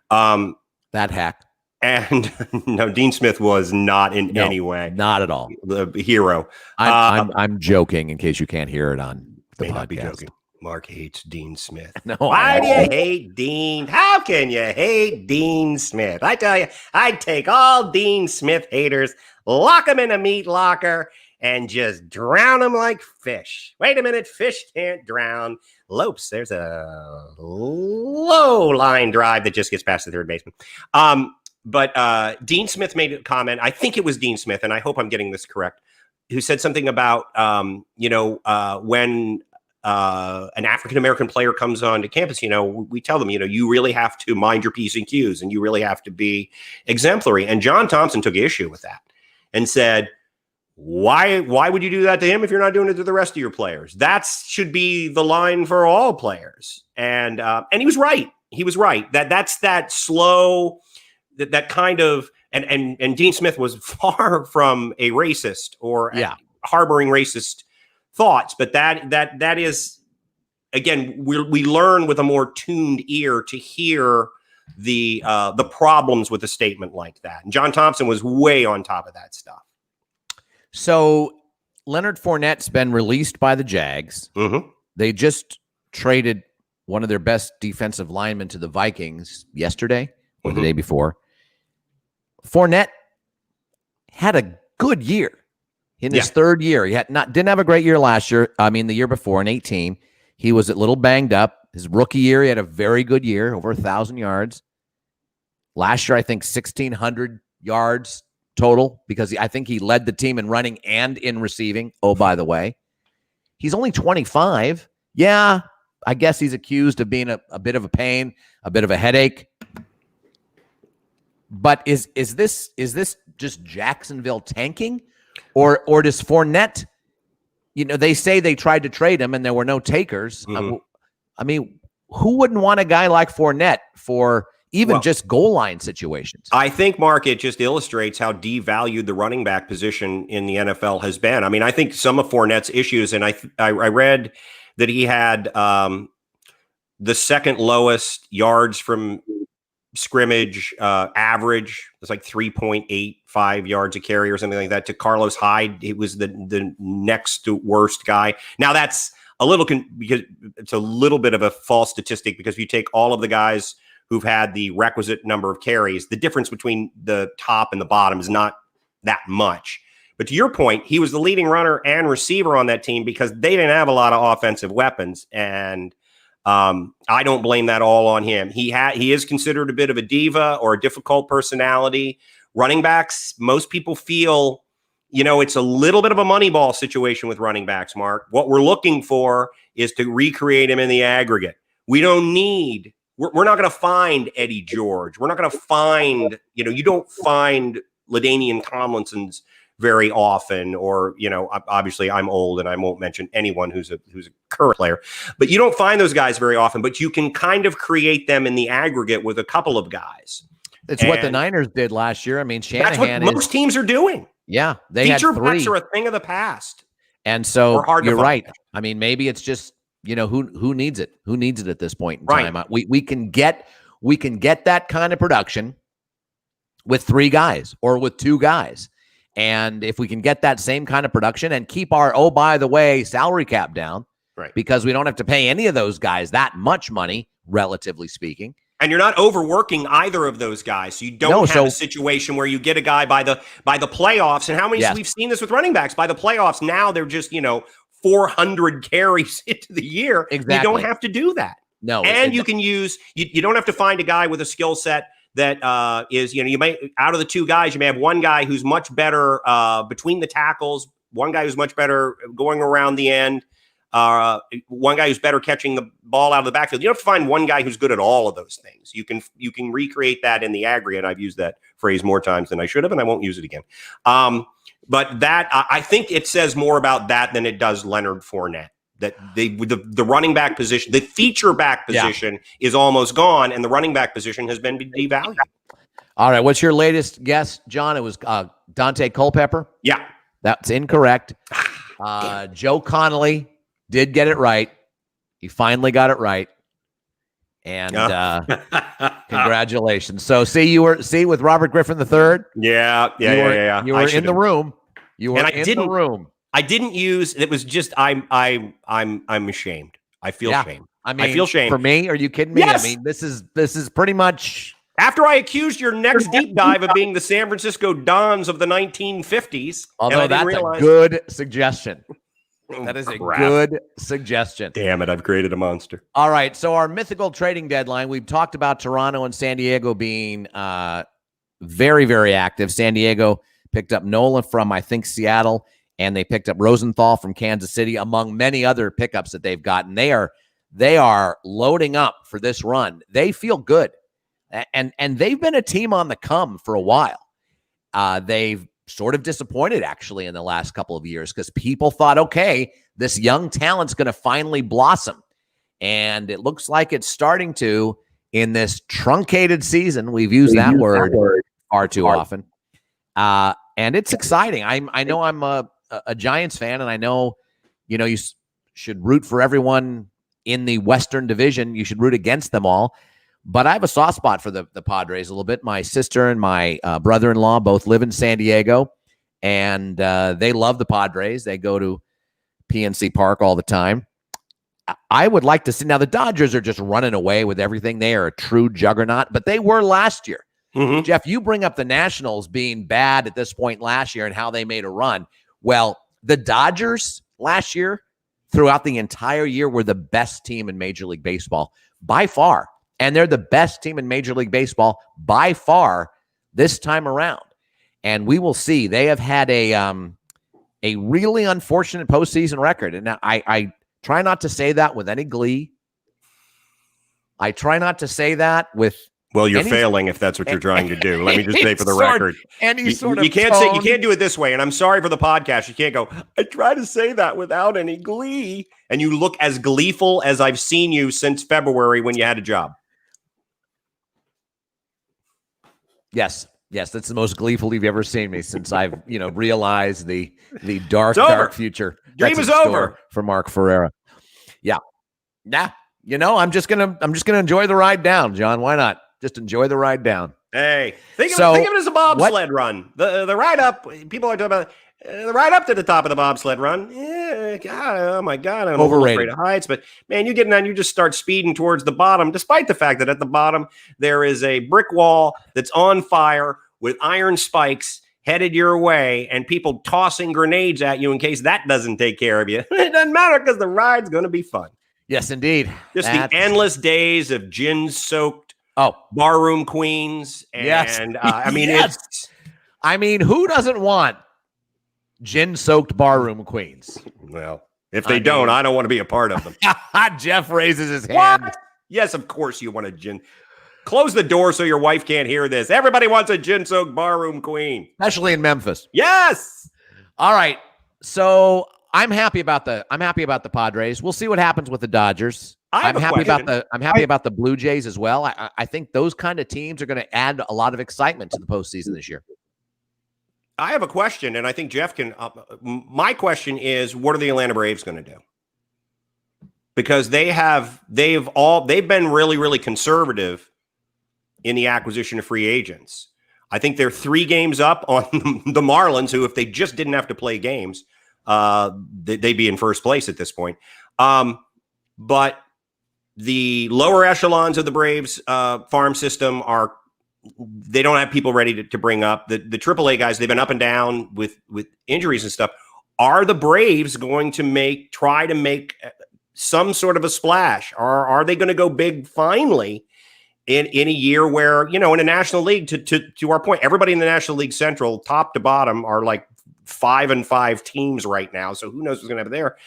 That hack. And no, Dean Smith was not in any way. Not at all. The hero. I'm joking in case you can't hear it on the podcast. Not be joking. Mark hates Dean Smith. No, why do you hate Dean? How can you hate Dean Smith? I tell you, I'd take all Dean Smith haters, lock them in a meat locker, and just drown them like fish. Wait a minute, fish can't drown. Lopes, there's a low line drive that just gets past the third baseman. But Dean Smith made a comment. I think it was Dean Smith, and I hope I'm getting this correct, who said something about, when an African-American player comes onto campus, we tell them, you really have to mind your P's and Q's and you really have to be exemplary. And John Thompson took issue with that and said, why would you do that to him if you're not doing it to the rest of your players? That should be the line for all players. And he was right. He was right. That's that slow, that kind of, and Dean Smith was far from a racist or harboring racist thoughts, but that is, again, we learn with a more tuned ear to hear the problems with a statement like that. And John Thompson was way on top of that stuff. So Leonard Fournette's been released by the Jags. Mm-hmm. They just traded one of their best defensive linemen to the Vikings yesterday or the day before. Fournette had a good year in his third year. He didn't have a great year last year. I mean, the year before in 2018, he was a little banged up. His rookie year, he had a very good year, over 1,000 yards. Last year, I think 1,600 yards total, because I think he led the team in running and in receiving. Oh, by the way, he's only 25. Yeah, I guess he's accused of being a bit of a pain, a bit of a headache. But is this just Jacksonville tanking, or does Fournette? They say they tried to trade him and there were no takers. Mm-hmm. I mean, who wouldn't want a guy like Fournette for even just goal line situations? I think, Mark, it just illustrates how devalued the running back position in the NFL has been. I mean, I think some of Fournette's issues, and I read that he had the second lowest yards from scrimmage average. It's like 3.85 yards a carry or something like that. To Carlos Hyde, it was the next worst guy. Now that's a little because it's a little bit of a false statistic, because if you take all of the guys who've had the requisite number of carries, the difference between the top and the bottom is not that much. But to your point, he was the leading runner and receiver on that team because they didn't have a lot of offensive weapons. And I don't blame that all on him. He is considered a bit of a diva or a difficult personality. Running backs, most people feel, it's a little bit of a Moneyball situation with running backs, Mark. What we're looking for is to recreate him in the aggregate. We don't need, we're not going to find Eddie George. We're not going to find, you don't find LaDainian Tomlinson's very often, or, obviously I'm old and I won't mention anyone who's a current player, but you don't find those guys very often, but you can kind of create them in the aggregate with a couple of guys. It's what the Niners did last year. I mean, Shanahan, that's what most teams are doing. Yeah. They feature had 3. backs are a thing of the past. And so you're right. Them. I mean, maybe it's just, who needs it? Who needs it at this point in time? We can get that kind of production with 3 guys or with 2 guys. And if we can get that same kind of production and keep our, oh, by the way, salary cap down, right? Because we don't have to pay any of those guys that much money, relatively speaking. And you're not overworking either of those guys. So you don't have a situation where you get a guy by the playoffs. And how many we've seen this with running backs by the playoffs. Now they're just, 400 carries into the year. Exactly. You don't have to do that. No. And you can use, you don't have to find a guy with a skill set that is, you may, out of the 2 guys, you may have one guy who's much better between the tackles, one guy who's much better going around the end, one guy who's better catching the ball out of the backfield. You don't have to find one guy who's good at all of those things. You can recreate that in the aggregate. I've used that phrase more times than I should have, and I won't use it again. But that, I think it says more about that than it does Leonard Fournette. That the running back position, the feature back position is almost gone, and the running back position has been devalued. All right. What's your latest guess, John? It was Dante Culpepper. Yeah. That's incorrect. Joe Connolly did get it right. He finally got it right. And congratulations. So with Robert Griffin III. Yeah. You were in the room. You were in the room. I didn't use. It was just I'm ashamed. I feel shame. I feel shame. For me, are you kidding me? Yes. I mean, this is pretty much after I accused your next deep dive of being the San Francisco Dons of the 1950s. Although that's a good suggestion. That is a good suggestion. Damn it, I've created a monster. All right, so our mythical trading deadline. We've talked about Toronto and San Diego being very, very active. San Diego picked up Nolan from, I think, Seattle, and they picked up Rosenthal from Kansas City, among many other pickups that they've gotten. They are loading up for this run. They feel good, and they've been a team on the come for a while. They've sort of disappointed actually in the last couple of years because people thought, okay, this young talent's going to finally blossom, and it looks like it's starting to in this truncated season. We've used that word far too often, and it's exciting. I know I'm a Giants fan, and I know you should root for everyone in the Western Division. You should root against them all. But I have a soft spot for the Padres a little bit. My sister and my brother-in-law both live in San Diego, and they love the Padres. They go to PNC Park all the time. I would like to see. Now, the Dodgers are just running away with everything. They are a true juggernaut, but they were last year. Mm-hmm. Jeff, you bring up the Nationals being bad at this point last year and how they made a run. Well, the Dodgers last year, throughout the entire year, were the best team in Major League Baseball by far. And they're the best team in Major League Baseball by far this time around. And we will see. They have had a really unfortunate postseason record. And I try not to say that with any glee. I try not to say that with. Well, you're failing if that's what you're trying to do. Let me just say for the record. You can't do it this way. And I'm sorry for the podcast. You can't go, I try to say that without any glee. And you look as gleeful as I've seen you since February when you had a job. Yes, that's the most gleeful you've ever seen me since I've, realized the dark future. Dream is over for Mark Ferreira. Yeah. I'm just gonna enjoy the ride down, John. Why not? Just enjoy the ride down. Hey, think of it as a bobsled run. The ride up. People are talking about the ride up to the top of the bobsled run. Yeah, God, oh my God, I'm overrated. Afraid of heights. But man, you get down, you just start speeding towards the bottom, despite the fact that at the bottom there is a brick wall that's on fire with iron spikes headed your way, and people tossing grenades at you in case that doesn't take care of you. It doesn't matter because the ride's going to be fun. Yes, indeed. Just the endless days of gin-soaked barroom queens. And yes. I mean, yes. Who doesn't want gin-soaked barroom queens? Well, if they don't, I don't want to be a part of them. Jeff raises his hand. What? Yes, of course you want a gin. Close the door so your wife can't hear this. Everybody wants a gin-soaked barroom queen. Especially in Memphis. Yes. All right. So I'm happy about the Padres. We'll see what happens with the Dodgers. I'm happy about the Blue Jays as well. I think those kind of teams are going to add a lot of excitement to the postseason this year. I have a question, and I think Jeff can. My question is, what are the Atlanta Braves going to do? Because they've been really, really conservative in the acquisition of free agents. I think they're 3 games up on the Marlins, who, if they just didn't have to play games, they'd be in first place at this point. But the lower echelons of the Braves farm system they don't have people ready to bring up. The AAA guys, they've been up and down with injuries and stuff. Are the Braves going to try to make some sort of a splash? Are they going to go big finally in a year where, in a National League, to our point, everybody in the National League Central, top to bottom, are like 5-5 teams right now. So who knows what's going to happen there?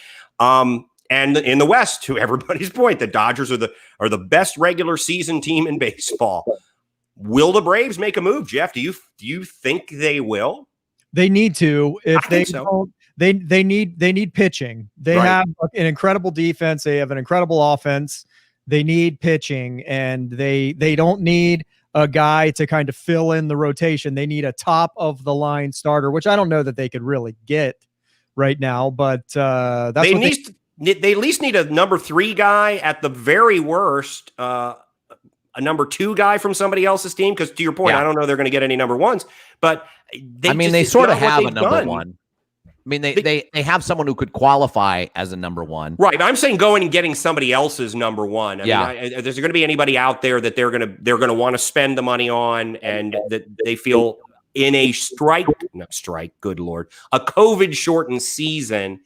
And in the West, to everybody's point, the Dodgers are the best regular season team in baseball. Will the Braves make a move, Jeff? Do you think they will? They need to. If I they think so. don't, they need pitching. They have an incredible defense. They have an incredible offense. They need pitching, and they don't need a guy to kind of fill in the rotation. They need a top of the line starter, which I don't know that they could really get right now, but that's they at least need a number 3 guy, at the very worst, a number 2 guy from somebody else's team. Because to your point, I don't know they're going to get any number 1s, but they sort of have a number 1. They have someone who could qualify as a number 1. Right. I'm saying going and getting somebody else's number 1. Is there going to be anybody out there that they're going to want to spend the money on, and that they feel in a good Lord, a COVID shortened season?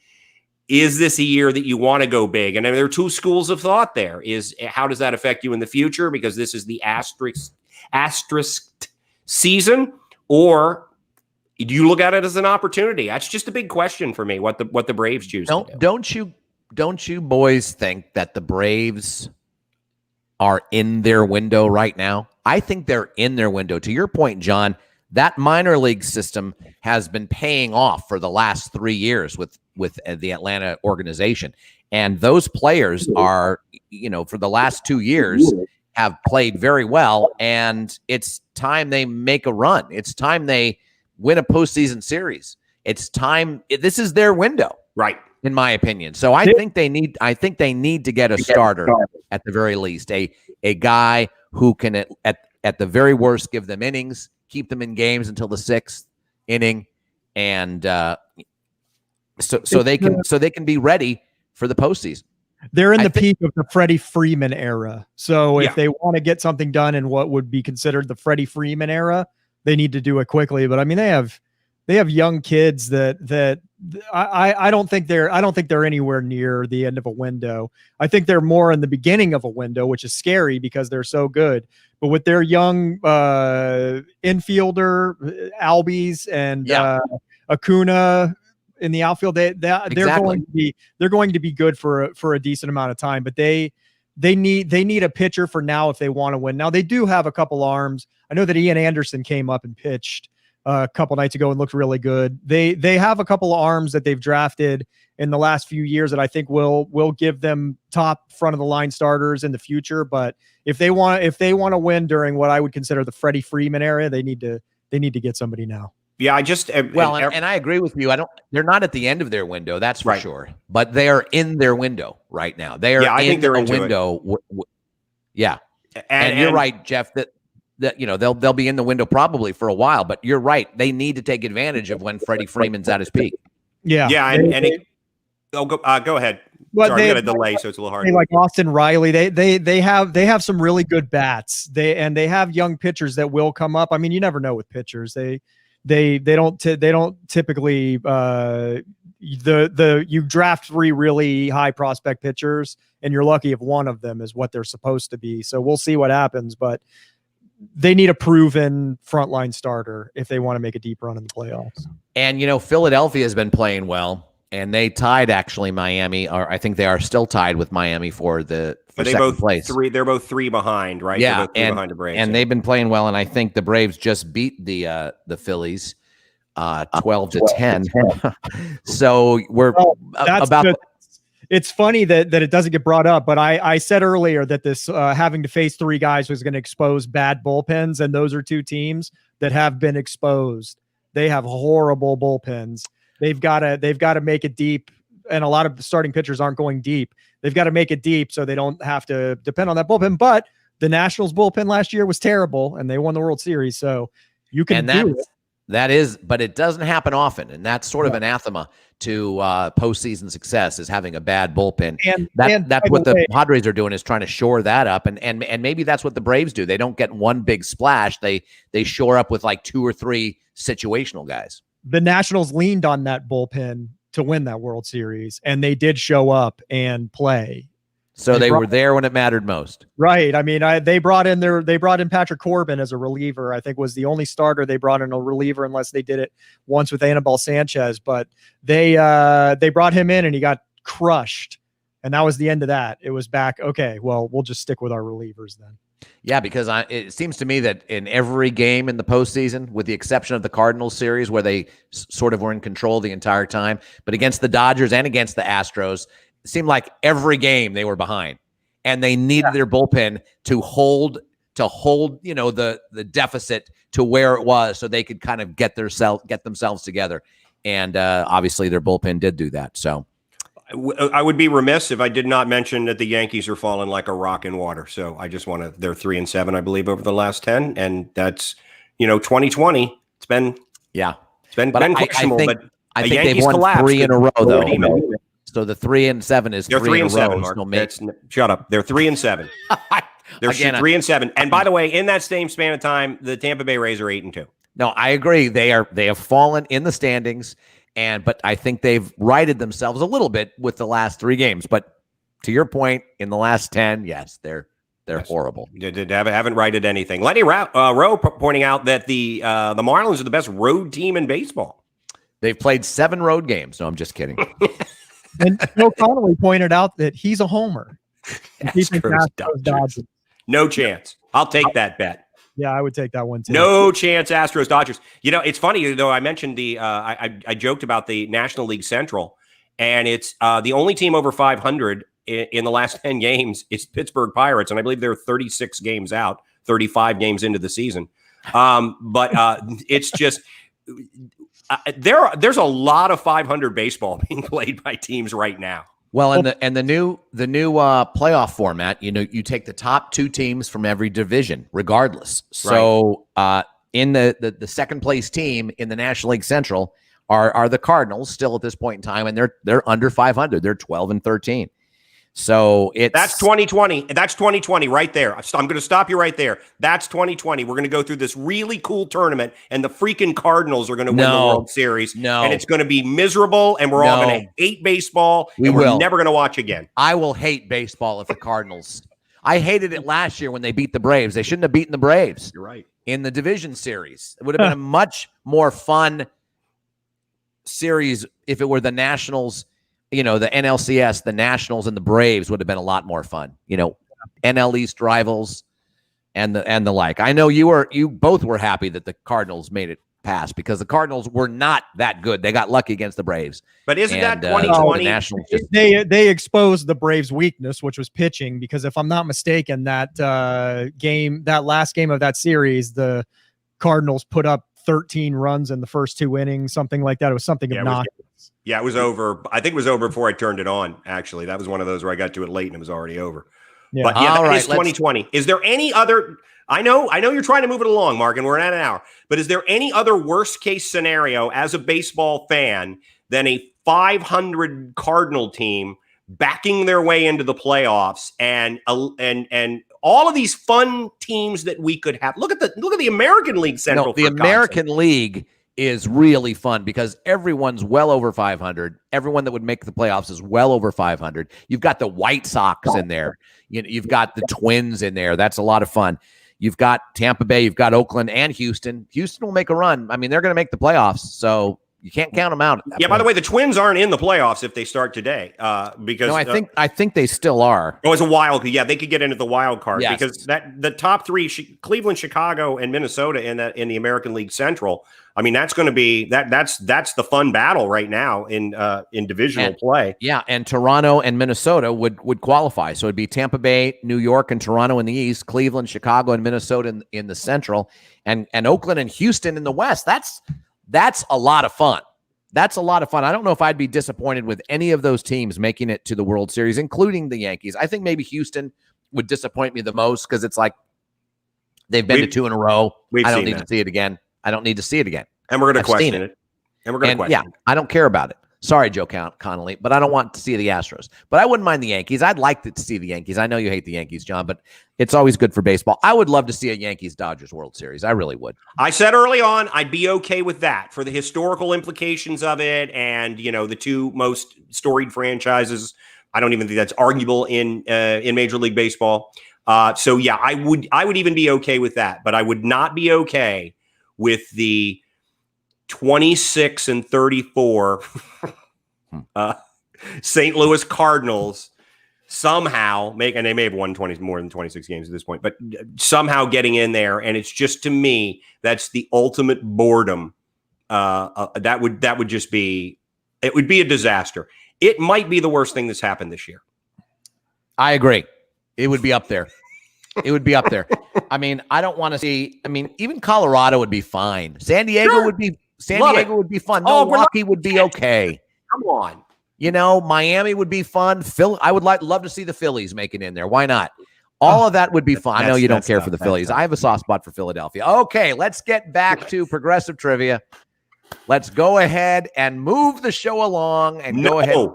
Is this a year that you want to go big? And there are 2 schools of thought there. How does that affect you in the future? Because this is the asterisk season, or do you look at it as an opportunity? That's just a big question for me. What the Braves choose to do. Don't you boys think that the Braves are in their window right now? I think they're in their window. To your point, John, that minor league system has been paying off for the last 3 years with the Atlanta organization. And those players are, for the last 2 years have played very well. And it's time they make a run. It's time they win a postseason series. It's time. This is their window. Right. In my opinion. So I think they need to get a starter at the very least, a guy who can at the very worst give them innings, keep them in games until the 6th inning, and so they can be ready for the postseason. They're in the peak of the Freddie Freeman era. So if they want to get something done in what would be considered the Freddie Freeman era, they need to do it quickly. But I mean, they have young kids that I don't think they're anywhere near the end of a window. I think they're more in the beginning of a window, which is scary because they're so good. But with their young infielder Albies and Acuna in the outfield, they're going to be good for a decent amount of time. But they need a pitcher for now if they want to win. Now they do have a couple arms. I know that Ian Anderson came up and pitched a couple nights ago and looked really good. They have a couple of arms that they've drafted in the last few years that I think will give them top front of the line starters in the future. But if they want to win during what I would consider the Freddie Freeman era, they need to get somebody now. Yeah, I just and I agree with you. They're not at the end of their window, that's for sure. But they are in their window right now. They are I think they're in a window. And you're right, Jeff, that they'll be in the window probably for a while, but you're right. They need to take advantage of when Freddie Freeman's at his peak. Yeah. Go ahead. Sorry, we got a delay, so it's a little hard. Like Austin Riley, they have some really good bats. They have young pitchers that will come up. I mean, you never know with pitchers. They don't typically you draft 3 really high prospect pitchers and you're lucky if one of them is what they're supposed to be. So we'll see what happens, but they need a proven frontline starter if they want to make a deep run in the playoffs. And, Philadelphia has been playing well, and they tied actually Miami, or I think they are still tied with Miami for second place. They're both 3 behind, right? Yeah, behind the Braves. And they've been playing well, and I think the Braves just beat the Phillies 12-10. So we're about. It's funny that it doesn't get brought up, but I said earlier that this having to face 3 guys was going to expose bad bullpens, and those are 2 teams that have been exposed. They have horrible bullpens. They've got to make it deep, and a lot of starting pitchers aren't going deep. They've got to make it deep so they don't have to depend on that bullpen. But the Nationals bullpen last year was terrible, and they won the World Series, so you can do it. But it doesn't happen often, and that's sort of anathema to postseason success is having a bad bullpen. And that's what the Padres are doing, is trying to shore that up, and maybe that's what the Braves do. They don't get one big splash; they shore up with like 2 or 3 situational guys. The Nationals leaned on that bullpen to win that World Series, and they did show up and play. So they were there when it mattered most. Right. I mean, they brought in Patrick Corbin as a reliever. I think was the only starter they brought in a reliever, unless they did it once with Anibal Sanchez. But they brought him in and he got crushed. And that was the end of that. It was back. Okay, well, we'll just stick with our relievers then. Yeah, because it seems to me that in every game in the postseason, with the exception of the Cardinals series where they sort of were in control the entire time, but against the Dodgers and against the Astros, it seemed like every game they were behind, and they needed their bullpen to hold the deficit to where it was, so they could kind of get themselves together. And obviously, their bullpen did do that. So, I would be remiss if I did not mention that the Yankees are falling like a rock in water. So I just want to. They're 3-7, I believe, over the last 10, and that's 2020. It's been questionable, but I think they've won 3 in a row though. So the 3-7 is 3 in a row. Mark. Shut up. They're 3-7. They're 3-7. And by the way, in that same span of time, the Tampa Bay Rays are 8-2. No, I agree. They have fallen in the standings, but I think they've righted themselves a little bit with the last 3 games. But to your point, in the last 10, yes, they're They're Yes. horrible. Haven't righted anything. Lenny Rowe pointing out that the Marlins are the best road team in baseball. They've played 7 road games. No, I'm just kidding. And Joe Connolly pointed out that he's a homer. He thinks Astros, Astros, Dodgers. Dodgers. No chance. I'll take that bet. Yeah, I would take that one too. No chance, Astros, Dodgers. You know, it's funny, though. I mentioned I joked about the National League Central, and it's the only team over 500 in the last 10 games is Pittsburgh Pirates, and I believe they're 36 games out, 35 games into the season. But it's just there's a lot of 500 baseball being played by teams right now. Well, and the new playoff format, you take the top 2 teams from every division, regardless. So in the second place team in the National League Central are the Cardinals still at this point in time, and they're under 500. They're 12-13. So That's 2020. That's 2020 right there. I'm going to stop you right there. That's 2020. We're going to go through this really cool tournament, and the freaking Cardinals are going to win the World Series. No. And it's going to be miserable, and we're all going to hate baseball, and we're never going to watch again. I will hate baseball if the Cardinals. I hated it last year when they beat the Braves. They shouldn't have beaten the Braves. You're right. In the division series. It would have been a much more fun series if it were the Nationals. The NLCS, the Nationals, and the Braves would have been a lot more fun. NL East rivals and the like. I know you both were happy that the Cardinals made it past because the Cardinals were not that good. They got lucky against the Braves. But isn't that the 2020? Nationals They exposed the Braves' weakness, which was pitching, because if I'm not mistaken, that last game of that series, the Cardinals put up 13 runs in the first 2 innings, something like that. It was something obnoxious. It was over. I think it was over before I turned it on, actually. That was one of those where I got to it late and it was already over. Yeah. But that is 2020. Is there any other – I know you're trying to move it along, Mark, and we're at an hour. But is there any other worst-case scenario as a baseball fan than a 500 Cardinal team backing their way into the playoffs and all of these fun teams that we could have? Look at the American League Central. No, the American League is really fun because everyone's well over 500. Everyone that would make the playoffs is well over 500. You've got the White Sox in there. You've got the Twins in there. That's a lot of fun. You've got Tampa Bay. You've got Oakland and Houston. Houston will make a run. I mean, they're going to make the playoffs, so you can't count them out. Yeah. By the way, the Twins aren't in the playoffs if they start today. Because no, I think they still are. Oh, it's a wild. Yeah, they could get into the wild card because the top 3, Cleveland, Chicago, and Minnesota in the American League Central. I mean, that's going to be that's the fun battle right now in divisional play. Yeah, and Toronto and Minnesota would qualify. So it'd be Tampa Bay, New York, and Toronto in the East, Cleveland, Chicago, and Minnesota in the Central, and Oakland and Houston in the West. That's a lot of fun. That's a lot of fun. I don't know if I'd be disappointed with any of those teams making it to the World Series, including the Yankees. I think maybe Houston would disappoint me the most because it's like they've been to 2 in a row. I don't need to see it again. I don't need to see it again. And we're going to question it. And we're going to question it. I don't care about it. Sorry, Joe Connolly, but I don't want to see the Astros. But I wouldn't mind the Yankees. I'd like to see the Yankees. I know you hate the Yankees, John, but it's always good for baseball. I would love to see a Yankees-Dodgers World Series. I really would. I said early on I'd be okay with that for the historical implications of it and, the 2 most storied franchises. I don't even think that's arguable in Major League Baseball. So, yeah, I would even be okay with that. But I would not be okay with the 26-34 St. Louis Cardinals somehow and they may have won more than 26 games at this point, but somehow getting in there. And it's just, to me, that's the ultimate boredom. That would just be, it would be a disaster. It might be the worst thing that's happened this year. I agree. It would be up there. It would be up there. I mean, I don't want to see, even Colorado would be fine. San Diego would be fun. Milwaukee would be okay. Come on. Miami would be fun. I would love to see the Phillies make it in there. Why not? All of that would be fun. I know you don't care for the Phillies. I have a soft spot for Philadelphia. Okay, let's get back to progressive trivia. Let's go ahead and move the show along and go ahead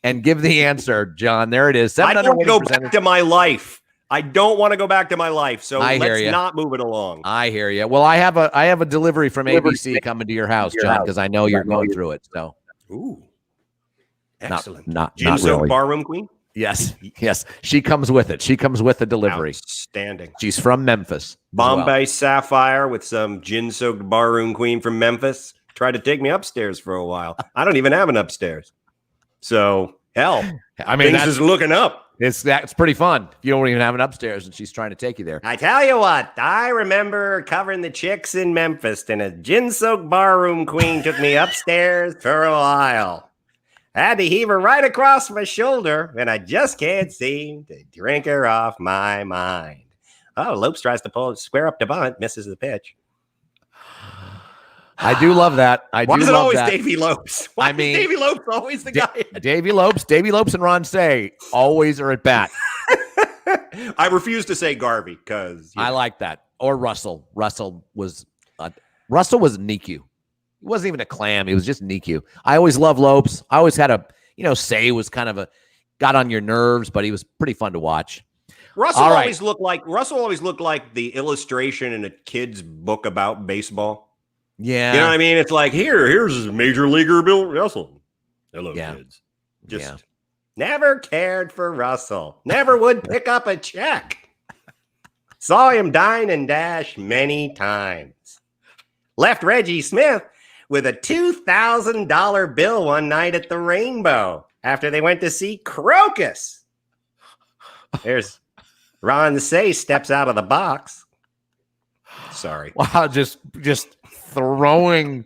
and give the answer, John. There it is. I don't go back to my life. I don't want to go back to my life, so let's not move it along. I hear you. Well, I have a delivery from ABC coming to your house, John, because I know you're going through it. So, ooh, excellent. Not Jim Soap really. Barroom Queen. Yes, yes. She comes with it. She comes with the delivery. Outstanding. She's from Memphis. Bombay Sapphire with some gin-soaked barroom queen from Memphis tried to take me upstairs for a while. I don't even have an upstairs. So, hell, I mean, things is looking up. It's pretty fun. You don't even have an upstairs, and she's trying to take you there. I tell you what, I remember covering the chicks in Memphis, and a gin-soaked barroom queen took me upstairs for a while. I had to heave her right across my shoulder, and I just can't seem to drink her off my mind. Oh, Lopes tries to square up to bunt, misses the pitch. I do love that. Why is it always Davey Lopes? Why I mean, is Davey Lopes always the guy? Davey Lopes and Ron Say always are at bat. I refuse to say Garvey because I like that. Or Russell. Russell was NICU. He wasn't even a clam. He was just NICU. I always loved Lopes. I always had Say was kind of got on your nerves, but he was pretty fun to watch. Russell always looked like the illustration in a kid's book about baseball. Yeah. You know what I mean? It's like, here's Major Leaguer Bill Russell. Hello, kids. Just never cared for Russell. Never would pick up a check. Saw him dine and dash many times. Left Reggie Smith with a $2,000 bill one night at the Rainbow after they went to see Crocus. There's Ron Say steps out of the box. Sorry. Wow, just throwing.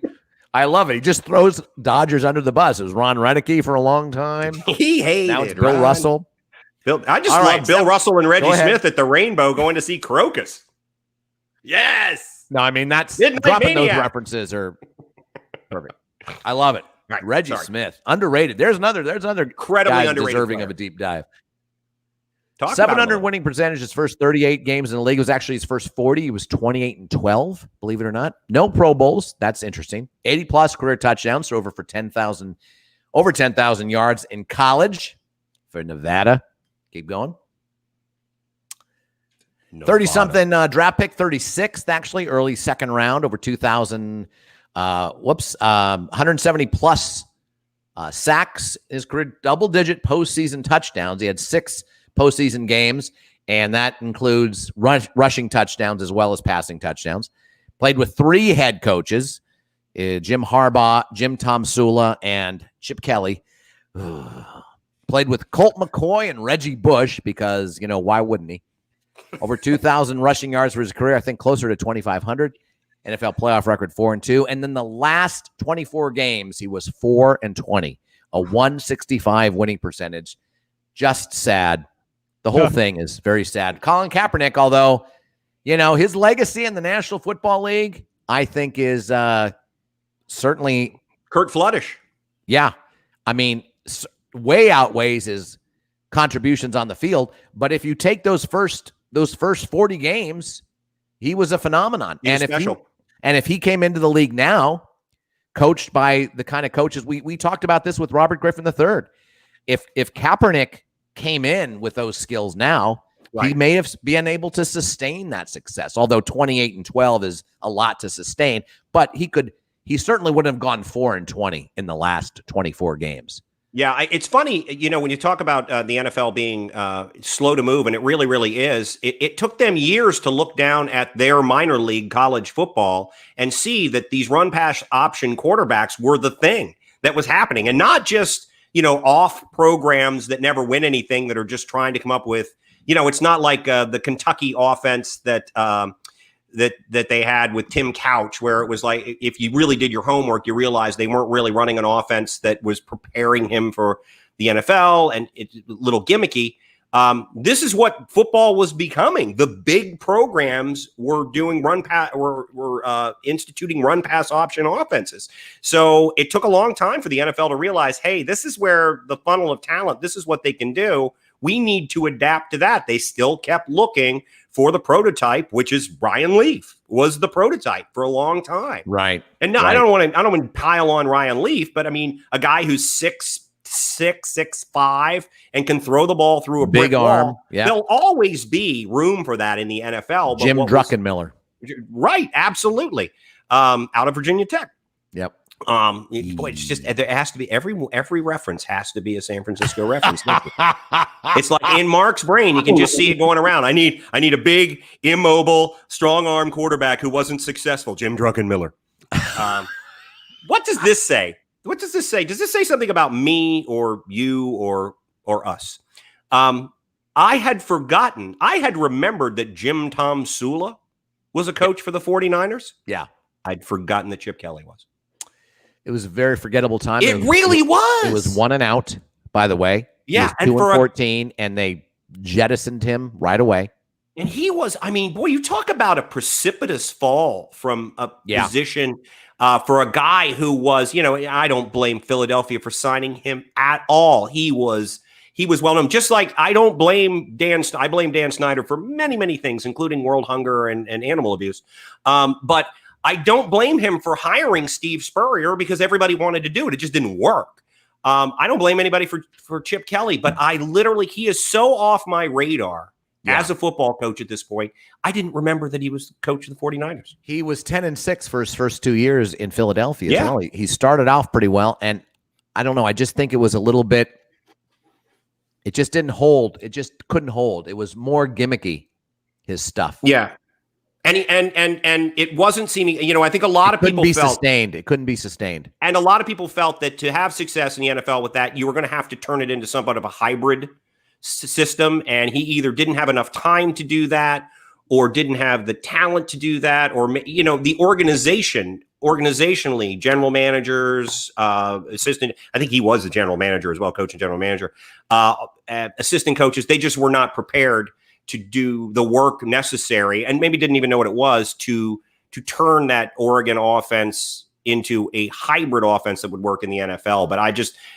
I love it. He just throws Dodgers under the bus. It was Ron Renicky for a long time. He hated now it's Bill Russell. I just love Bill Russell and Reggie Smith at the Rainbow going to see Crocus. Yes. No, I mean that's dropping those references are perfect. I love it. Right. Reggie Smith, underrated. There's another incredibly underrated deserving player. of a deep dive. 700 winning percentage his first 38 games in the league. It was actually his first 40. He was 28-12, believe it or not. No Pro Bowls. That's interesting. 80 plus career touchdowns, so over 10,000 yards in college for Nevada. Keep going. 30-something draft pick, 36th actually, early second round, over 2,000. 170 plus sacks. His career double-digit postseason touchdowns. He had 6 postseason games, and that includes rushing touchdowns as well as passing touchdowns. Played with 3 head coaches, Jim Harbaugh, Jim Tomsula, and Chip Kelly. Played with Colt McCoy and Reggie Bush because, why wouldn't he? Over 2,000 rushing yards for his career, I think closer to 2,500. NFL playoff record 4-2. And then the last 24 games, he was 4-20, a 165 winning percentage. Just sad. The whole thing is very sad. Colin Kaepernick, although, his legacy in the National Football League, I think is certainly Kurt Floodish. Yeah. I mean, way outweighs his contributions on the field. But if you take those first 40 games, he was a phenomenon. And if he came into the league now, coached by the kind of coaches we talked about this with Robert Griffin III. If Kaepernick came in with those skills now, he may have been able to sustain that success. Although 28-12 is a lot to sustain, but he certainly wouldn't have gone 4-20 in the last 24 games. Yeah, it's funny, when you talk about the NFL being slow to move, and it really, really is, it took them years to look down at their minor league college football and see that these run-pass option quarterbacks were the thing that was happening. And not just, off programs that never win anything that are just trying to come up with, it's not like the Kentucky offense that they had with Tim Couch, where it was like, if you really did your homework, you realized they weren't really running an offense that was preparing him for the NFL, and it's a little gimmicky. This is what football was becoming. The big programs were doing were instituting run pass option offenses. So it took a long time for the NFL to realize, hey, this is where the funnel of talent, this is what they can do. We need to adapt to that. They still kept looking for the prototype, which is Ryan Leaf was the prototype for a long time. Right. And now I don't want to pile on Ryan Leaf, but I mean, a guy who's 6'6", 6'5", and can throw the ball through a big brick arm. wall. Yeah. There'll always be room for that in the NFL. Jim Druckenmiller. Right. Absolutely. Out of Virginia Tech. Yep. Boy, it's just there has to be every reference has to be a San Francisco reference. It's like in Mark's brain, you can just see it going around. I need a big, immobile, strong arm quarterback who wasn't successful. Jim Druckenmiller. What does this say? What does this say? Does this say something about me or you or us? I had remembered that Jim Tom Sula was a coach for the 49ers. Yeah. I'd forgotten that Chip Kelly was. It was a very forgettable time. It really was. It was 1-and-out, by the way. Yeah. He was 2-14, and they jettisoned him right away. And he was, I mean, boy, you talk about a precipitous fall from a position for a guy who was, I don't blame Philadelphia for signing him at all. He was well known. Just like I blame Dan Snyder for many, many things, including world hunger and animal abuse. But I don't blame him for hiring Steve Spurrier because everybody wanted to do it. It just didn't work. I don't blame anybody for Chip Kelly, but he is so off my radar as a football coach at this point. I didn't remember that he was the coach of the 49ers. He was 10-6 for his first 2 years in Philadelphia. Yeah. He started off pretty well, and I don't know. I just think it was a little bit. It just didn't hold. It just couldn't hold. It was more gimmicky, his stuff. Yeah. And it wasn't seeming, I think a lot of people felt it couldn't be sustained. And a lot of people felt that to have success in the NFL with that, you were going to have to turn it into somewhat of a hybrid system. And he either didn't have enough time to do that or didn't have the talent to do that. Or, the organizationally, general managers, assistant, I think he was the general manager as well, coach and general manager, assistant coaches, they just were not prepared to do the work necessary and maybe didn't even know what it was to turn that Oregon offense into a hybrid offense that would work in the NFL. But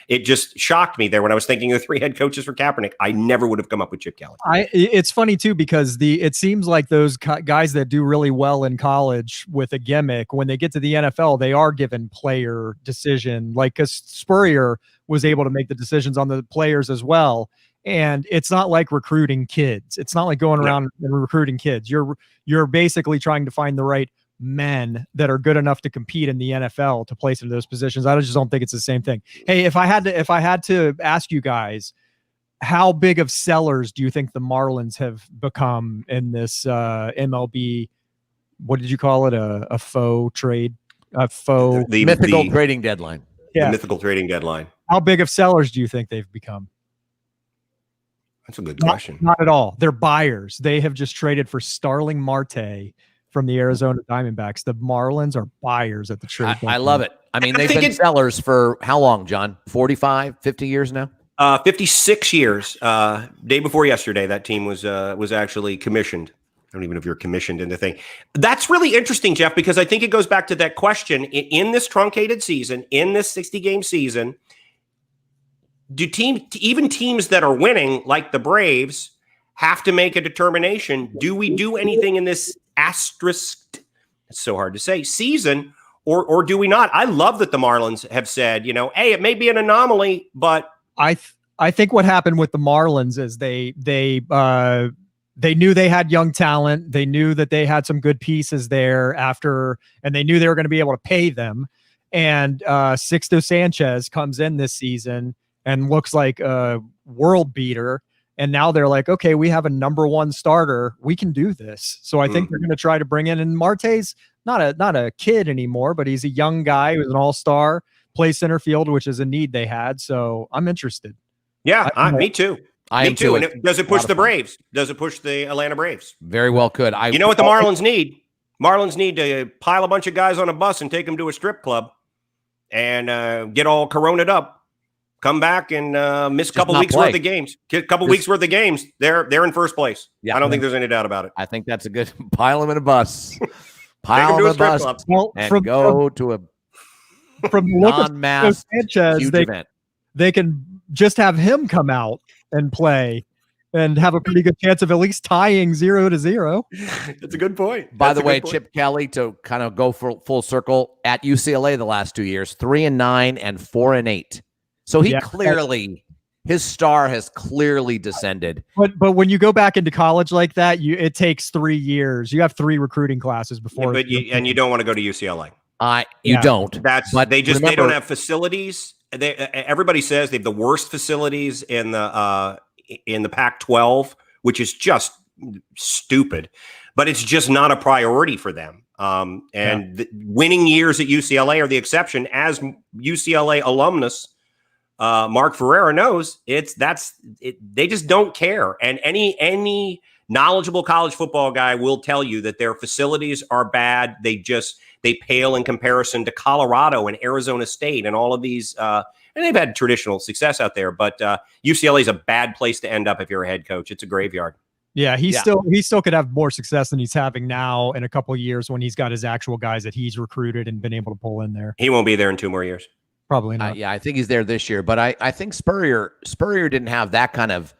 it just shocked me there when I was thinking of the 3 head coaches for Kaepernick. I never would have come up with Chip Kelly. It's funny too, because it seems like those guys that do really well in college with a gimmick, when they get to the NFL, they are given player decision, like, because Spurrier was able to make the decisions on the players as well. And it's not like recruiting kids. It's not like going around and recruiting kids. You're basically trying to find the right men that are good enough to compete in the NFL to place into those positions. I just don't think it's the same thing. Hey, if I had to ask you guys, how big of sellers do you think the Marlins have become in this MLB? What did you call it? A faux trade? The mythical trading deadline. Yeah. The mythical trading deadline. How big of sellers do you think they've become? That's a good question. Not at all. They're buyers. They have just traded for Starling Marte from the Arizona Diamondbacks. The Marlins are buyers at the trade. I love it. I mean, they've been sellers for how long, John? 45, 50 years now? 56 years. Day before yesterday, that team was actually commissioned. I don't even know if you're commissioned in the thing. That's really interesting, Jeff, because I think it goes back to that question. In this truncated season, in this 60-game season, do even teams that are winning, like the Braves, have to make a determination? Do we do anything in this asterisk, it's so hard to say, season, or do we not? I love that the Marlins have said, hey, it may be an anomaly, but I think what happened with the Marlins is they knew they had young talent. They knew that they had some good pieces there and they knew they were going to be able to pay them. And Sixto Sanchez comes in this season and looks like a world beater. And now they're like, okay, we have a number 1 starter. We can do this. So I think they're going to try to bring in, and Marte's not a kid anymore, but he's a young guy who's an all-star, plays center field, which is a need they had. So I'm interested. Yeah, me too. Me too. And does it push the Braves? Does it push the Atlanta Braves? Very well could. You know what the Marlins need? Marlins need to pile a bunch of guys on a bus and take them to a strip club and get all coroned up. Come back and miss a couple weeks worth of games. Weeks worth of games. They're in first place. Yeah, I don't think there's any doubt about it. I think that's a good pile them in a bus. Pile them in a bus and go to a non-mass huge event. They can just have him come out and play and have a pretty good chance of at least tying 0-0. That's a good point. By the way, Chip Kelly, to kind of go full circle, at UCLA the last 2 years, 3-9 and 4-8. So his star has clearly descended. But when you go back into college like that, it takes 3 years. You have 3 recruiting classes before. Yeah, you don't want to go to UCLA. You Yeah. don't. That's But they don't remember- have facilities. Everybody says they have the worst facilities in the Pac-12, which is just stupid. But it's just not a priority for them. The winning years at UCLA are the exception. As UCLA alumnus, Mark Ferreira knows, they just don't care. And any knowledgeable college football guy will tell you that their facilities are bad. They pale in comparison to Colorado and Arizona State and all of these. And they've had traditional success out there, but UCLA is a bad place to end up if you're a head coach. It's a graveyard. Yeah, he still could have more success than he's having now in a couple of years when he's got his actual guys that he's recruited and been able to pull in there. He won't be there in 2 more years. Probably not. Yeah, I think he's there this year, but I think Spurrier didn't have that kind of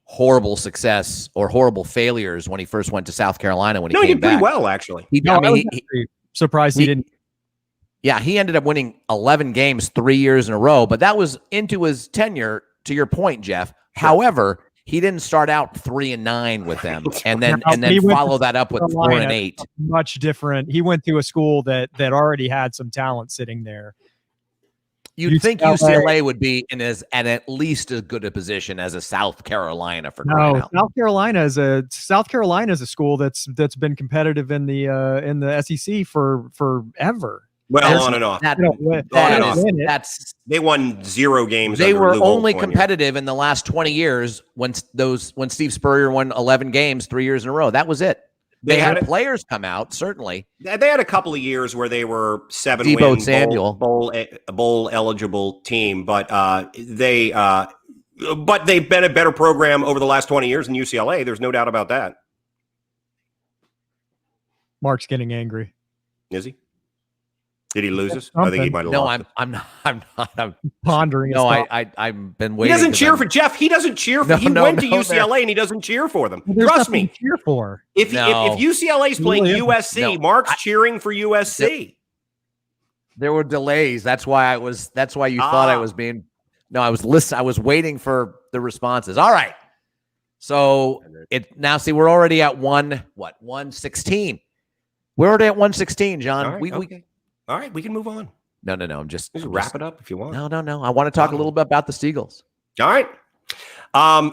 horrible success or horrible failures when he first went to South Carolina. When he came did pretty back. well, actually. He Surprised he didn't. Yeah, he ended up winning 11 games 3 years in a row, but that was into his tenure. To your point, Jeff. Sure. However, he didn't start out 3-9 with them, and then follow that up with 4-8. Much different. He went to a school that already had some talent sitting there. You'd think UCLA would be in at least as good a position as a South Carolina for crying out. South Carolina is a school that's been competitive in the SEC for forever. Well, on and off. They won 0 games. They were only competitive in the last 20 years when Steve Spurrier won 11 games 3 years in a row. That was it. They had players come out, certainly. They had a couple of years where they were 7-win bowl eligible team, but they've been a better program over the last 20 years than UCLA. There's no doubt about that. Mark's getting angry. Is he? Did he lose us? I think he might have lost. I'm not. I'm pondering. No, I've been waiting. He doesn't cheer for Jeff. He doesn't cheer for. He went to UCLA and he doesn't cheer for them. Trust me. To cheer for. If UCLA is playing USC, Mark's cheering for USC. There were delays. That's why you thought I was being. No, I was listening. I was waiting for the responses. All right. So we're already at 116. We're already at 116, John. All right, we can move on. No. I'm just wrap it up if you want. No. I want to talk a little bit about the Steagles. All right.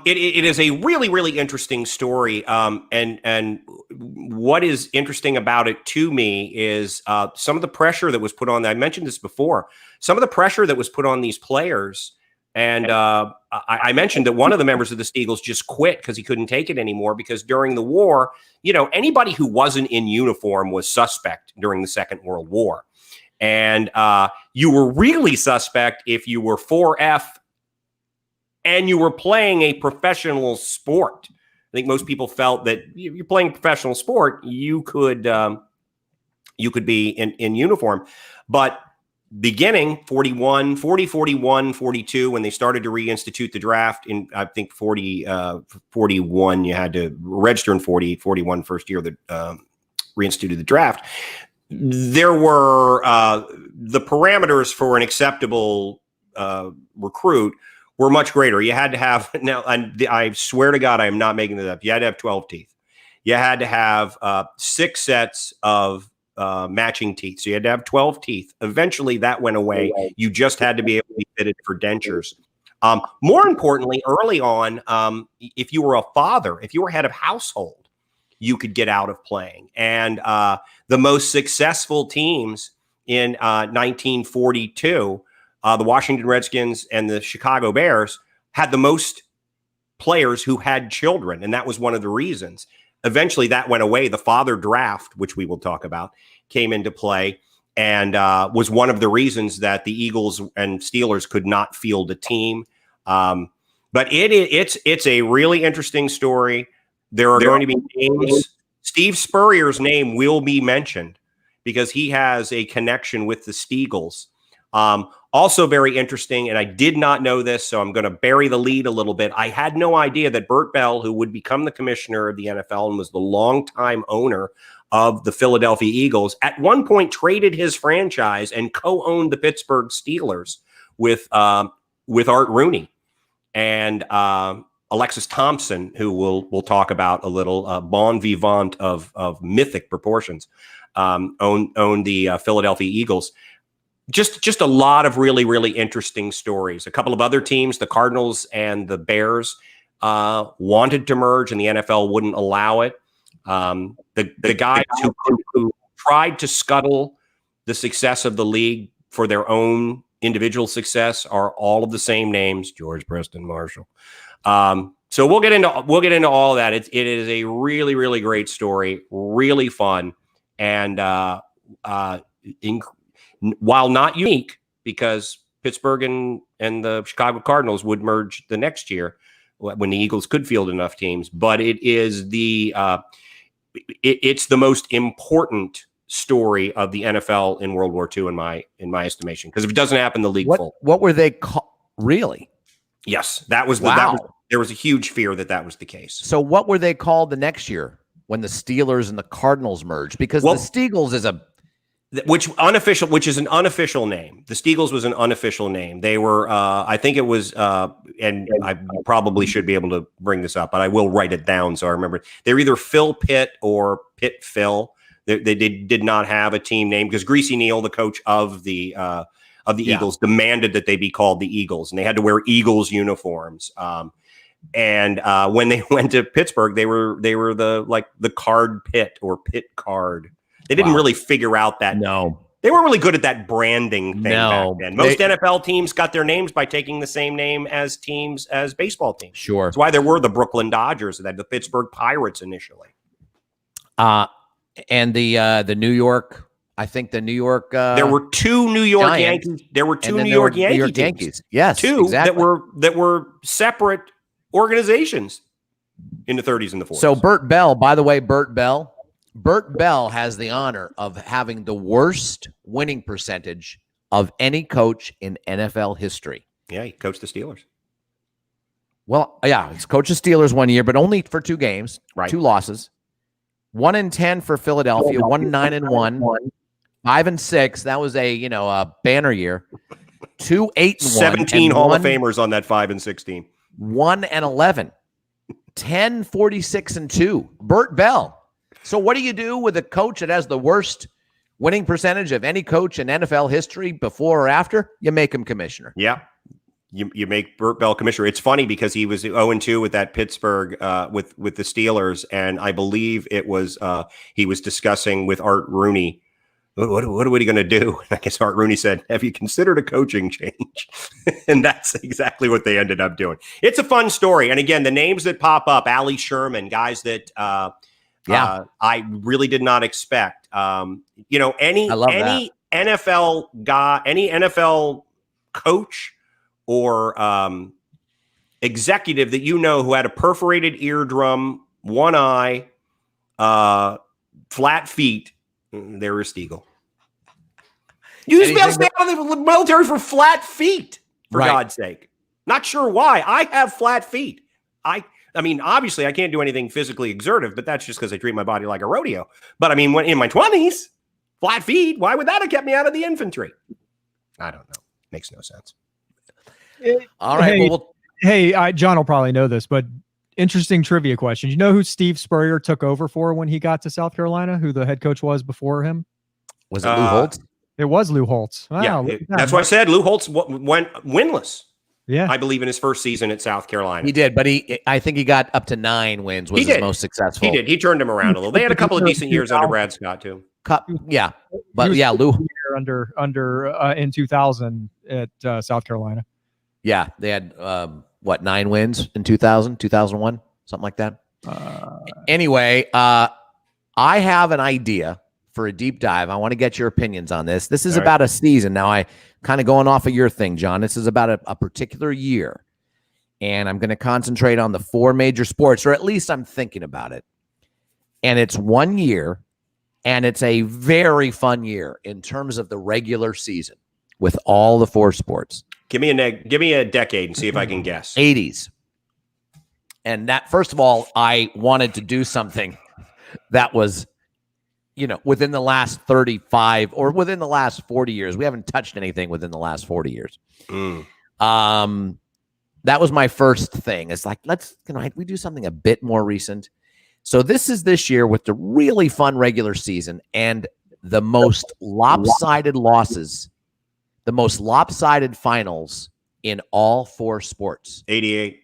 It is a really, really interesting story. And what is interesting about it to me is some of the pressure that was put on. I mentioned this before. Some of the pressure that was put on these players. And I mentioned that one of the members of the Steagles just quit because he couldn't take it anymore, because during the war, anybody who wasn't in uniform was suspect during the Second World War. And you were really suspect if you were 4F and you were playing a professional sport. I think most people felt that if you're playing a professional sport, you could be in uniform. But beginning 41, 42, when they started to reinstitute the draft in, I think 41, you had to register in 41 first year that reinstituted the draft. There were the parameters for an acceptable recruit were much greater. You had to have, now, I swear to God, I am not making this up. You had to have 12 teeth. You had to have 6 sets of matching teeth. So you had to have 12 teeth. Eventually that went away. You just had to be able to be fitted for dentures. More importantly, early on, if you were a father, if you were head of household, you could get out of playing. And the most successful teams in 1942, the Washington Redskins and the Chicago Bears, had the most players who had children. And that was one of the reasons. Eventually that went away. The father draft, which we will talk about, came into play and was one of the reasons that the Eagles and Steelers could not field a team. But it's a really interesting story. There are going to be names. Steve Spurrier's name will be mentioned because he has a connection with the Steagles. Also very interesting, and I did not know this, so I'm going to bury the lead a little bit. I had no idea that Bert Bell, who would become the commissioner of the NFL and was the longtime owner of the Philadelphia Eagles, at one point traded his franchise and co-owned the Pittsburgh Steelers with Art Rooney and Alexis Thompson, who we'll talk about a little, bon vivant of mythic proportions. owned the Philadelphia Eagles. Just a lot of really, really interesting stories. A couple of other teams, the Cardinals and the Bears, wanted to merge, and the NFL wouldn't allow it. The guys who tried to scuttle the success of the league for their own individual success are all of the same names: George Preston Marshall. So we'll get into all of that. It is a really, really great story, really fun, and while not unique, because Pittsburgh and the Chicago Cardinals would merge the next year when the Eagles could field enough teams, but it is it's the most important story of the NFL in World War II in my estimation. Because if it doesn't happen, the league full. What were they called? Really? Yes, that was there was a huge fear that was the case. So what were they called the next year when the Steelers and the Cardinals merged? Because the Steagles is which is an unofficial name. The Steagles was an unofficial name. They were, I think it was, and I probably should be able to bring this up, but I will write it down so I remember. They're either Phil Pitt or Pitt Phil. They did not have a team name because Greasy Neal, the coach of the Eagles, demanded that they be called the Eagles, and they had to wear Eagles uniforms. And when they went to Pittsburgh, they were the Card Pitt or Pitt Card. They didn't really figure out that. No. They weren't really good at that branding thing back then. Most NFL teams got their names by taking the same name as teams as baseball teams. Sure. That's why there were the Brooklyn Dodgers and the Pittsburgh Pirates initially. And the New York, I think the New York there were two New York Giants, Yankees. There were two New York Yankees. Yes. Two exactly. that were separate organizations in the 30s and the 40s. So Burt Bell, by the way, Burt Bell has the honor of having the worst winning percentage of any coach in NFL history. Yeah, he coached the Steelers. Well, yeah, he's coached the Steelers one year, but only for 2 games, right. 2 losses. 1-10 for Philadelphia, 1-9-1, 5-6. That was a banner year. 2-8-1, 17 Hall of Famers on that 5-6 team. 1-11, 10-46-2. Burt Bell. So what do you do with a coach that has the worst winning percentage of any coach in NFL history before or after? You make him commissioner. Yeah. You make Burt Bell commissioner. It's funny because he was 0-2 with that Pittsburgh with the Steelers, and I believe it was he was discussing with Art Rooney, what are we going to do? And I guess Art Rooney said, "Have you considered a coaching change?" And that's exactly what they ended up doing. It's a fun story, and again, the names that pop up: Ali Sherman, guys that I really did not expect. Any NFL guy, any NFL coach or executive that who had a perforated eardrum, one eye, flat feet, they're a Steagle. You used to be able to stay out of the military for flat feet, for God's sake. Not sure why. I have flat feet. I mean, obviously, I can't do anything physically exertive, but that's just because I treat my body like a rodeo. But I mean, when in my 20s, flat feet, why would that have kept me out of the infantry? I don't know. Makes no sense. All right. John will probably know this, but interesting trivia question. You know who Steve Spurrier took over for when he got to South Carolina? Who the head coach was before him? Was it Lou Holtz? It was Lou Holtz. Wow, yeah, that's what I said. Lou Holtz went winless. Yeah, I believe in his first season at South Carolina. He did, but I think he got up to 9 wins. Was his most successful. He did. He turned him around a little. They had a couple of decent years under Brad Scott too. Yeah, but yeah, Lou under in 2000 at South Carolina. Yeah, they had 9 wins in 2000, 2001, something like that. Anyway, I have an idea for a deep dive. I want to get your opinions on this. This is about a season. Now, I kind of going off of your thing, John. This is about a particular year, and I'm going to concentrate on the 4 major sports, or at least I'm thinking about it. And it's 1 year, and it's a very fun year in terms of the regular season with all the 4 sports. Give me a decade and see if I can guess. 80s. And that, first of all, I wanted to do something that was, within the last 35 or within the last 40 years. We haven't touched anything within the last 40 years. That was my first thing. It's like, we do something a bit more recent. So this is this year with the really fun regular season. And the most lopsided losses, the most lopsided finals in all 4 sports? 88.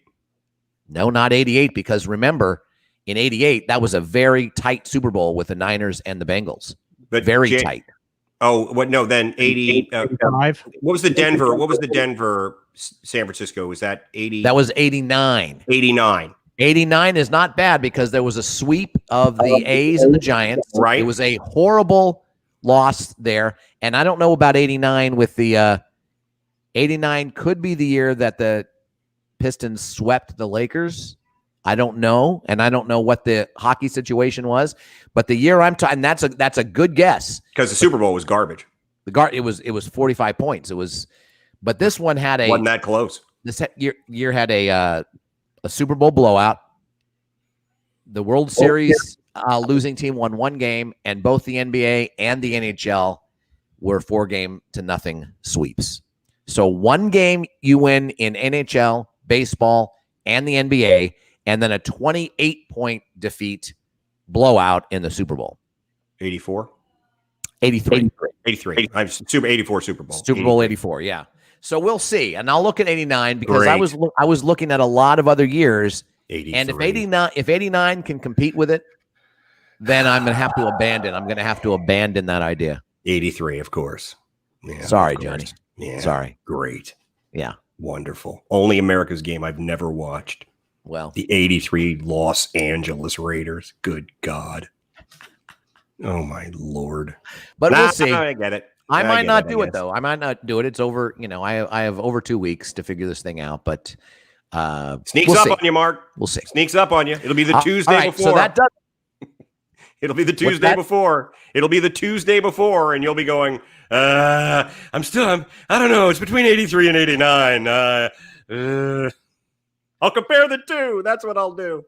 No, not 88, because remember, in 88, that was a very tight Super Bowl with the Niners and the Bengals. But Very tight. Oh, what? No, then 80. 85. What was the Denver? What was the Denver San Francisco? Was that 80? That was 89. 89. 89 is not bad because there was a sweep of the A's and the Giants. Right. It was a horrible loss there. And I don't know about 89 with the 89 could be the year that the Pistons swept the Lakers. I don't know. And I don't know what the hockey situation was. But the year I'm talking, that's a good guess. Because the Super Bowl was garbage. It was 45 points. But this one had Wasn't that close. This year had a Super Bowl blowout. The World Series losing team won 1 game, and both the NBA and the NHL were 4-0 sweeps. So 1 game you win in NHL, baseball, and the NBA, and then a 28-point defeat blowout in the Super Bowl. 84? 83. 83. I'm Super 84 Super Bowl. Super Bowl 84, yeah. So we'll see. And I'll look at 89 because I was looking at a lot of other years. 83. And if 89 can compete with it, then I'm going to have to abandon that idea. 83, of course. Yeah, Sorry, of course. Johnny. Yeah. Sorry. Great. Yeah. Wonderful. Only America's game I've never watched. Well, The 83 Los Angeles Raiders. Good God. Oh, my Lord. but we'll see. I get it. I might not do it, guess. though. I might not do it. It's over. I have over 2 weeks to figure this thing out. But Sneaks we'll up see. on you, Mark. We'll see. Sneaks up on you. It'll be the All Tuesday right, before. so that does. It'll be the Tuesday that? before. It'll be the Tuesday before, and you'll be going, I don't know. It's between 83 and 89. I'll compare the two. That's what I'll do.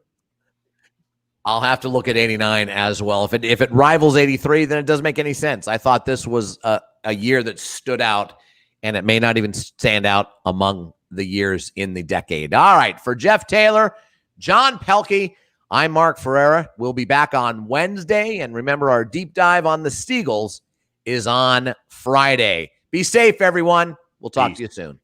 I'll have to look at 89 as well. If it rivals 83, then it doesn't make any sense. I thought this was a year that stood out, and it may not even stand out among the years in the decade. All right, for Jeff Taylor, John Pelkey, I'm Mark Ferreira. We'll be back on Wednesday, and remember, our deep dive on the Steagles is on Friday. Be safe, everyone. We'll talk to you soon.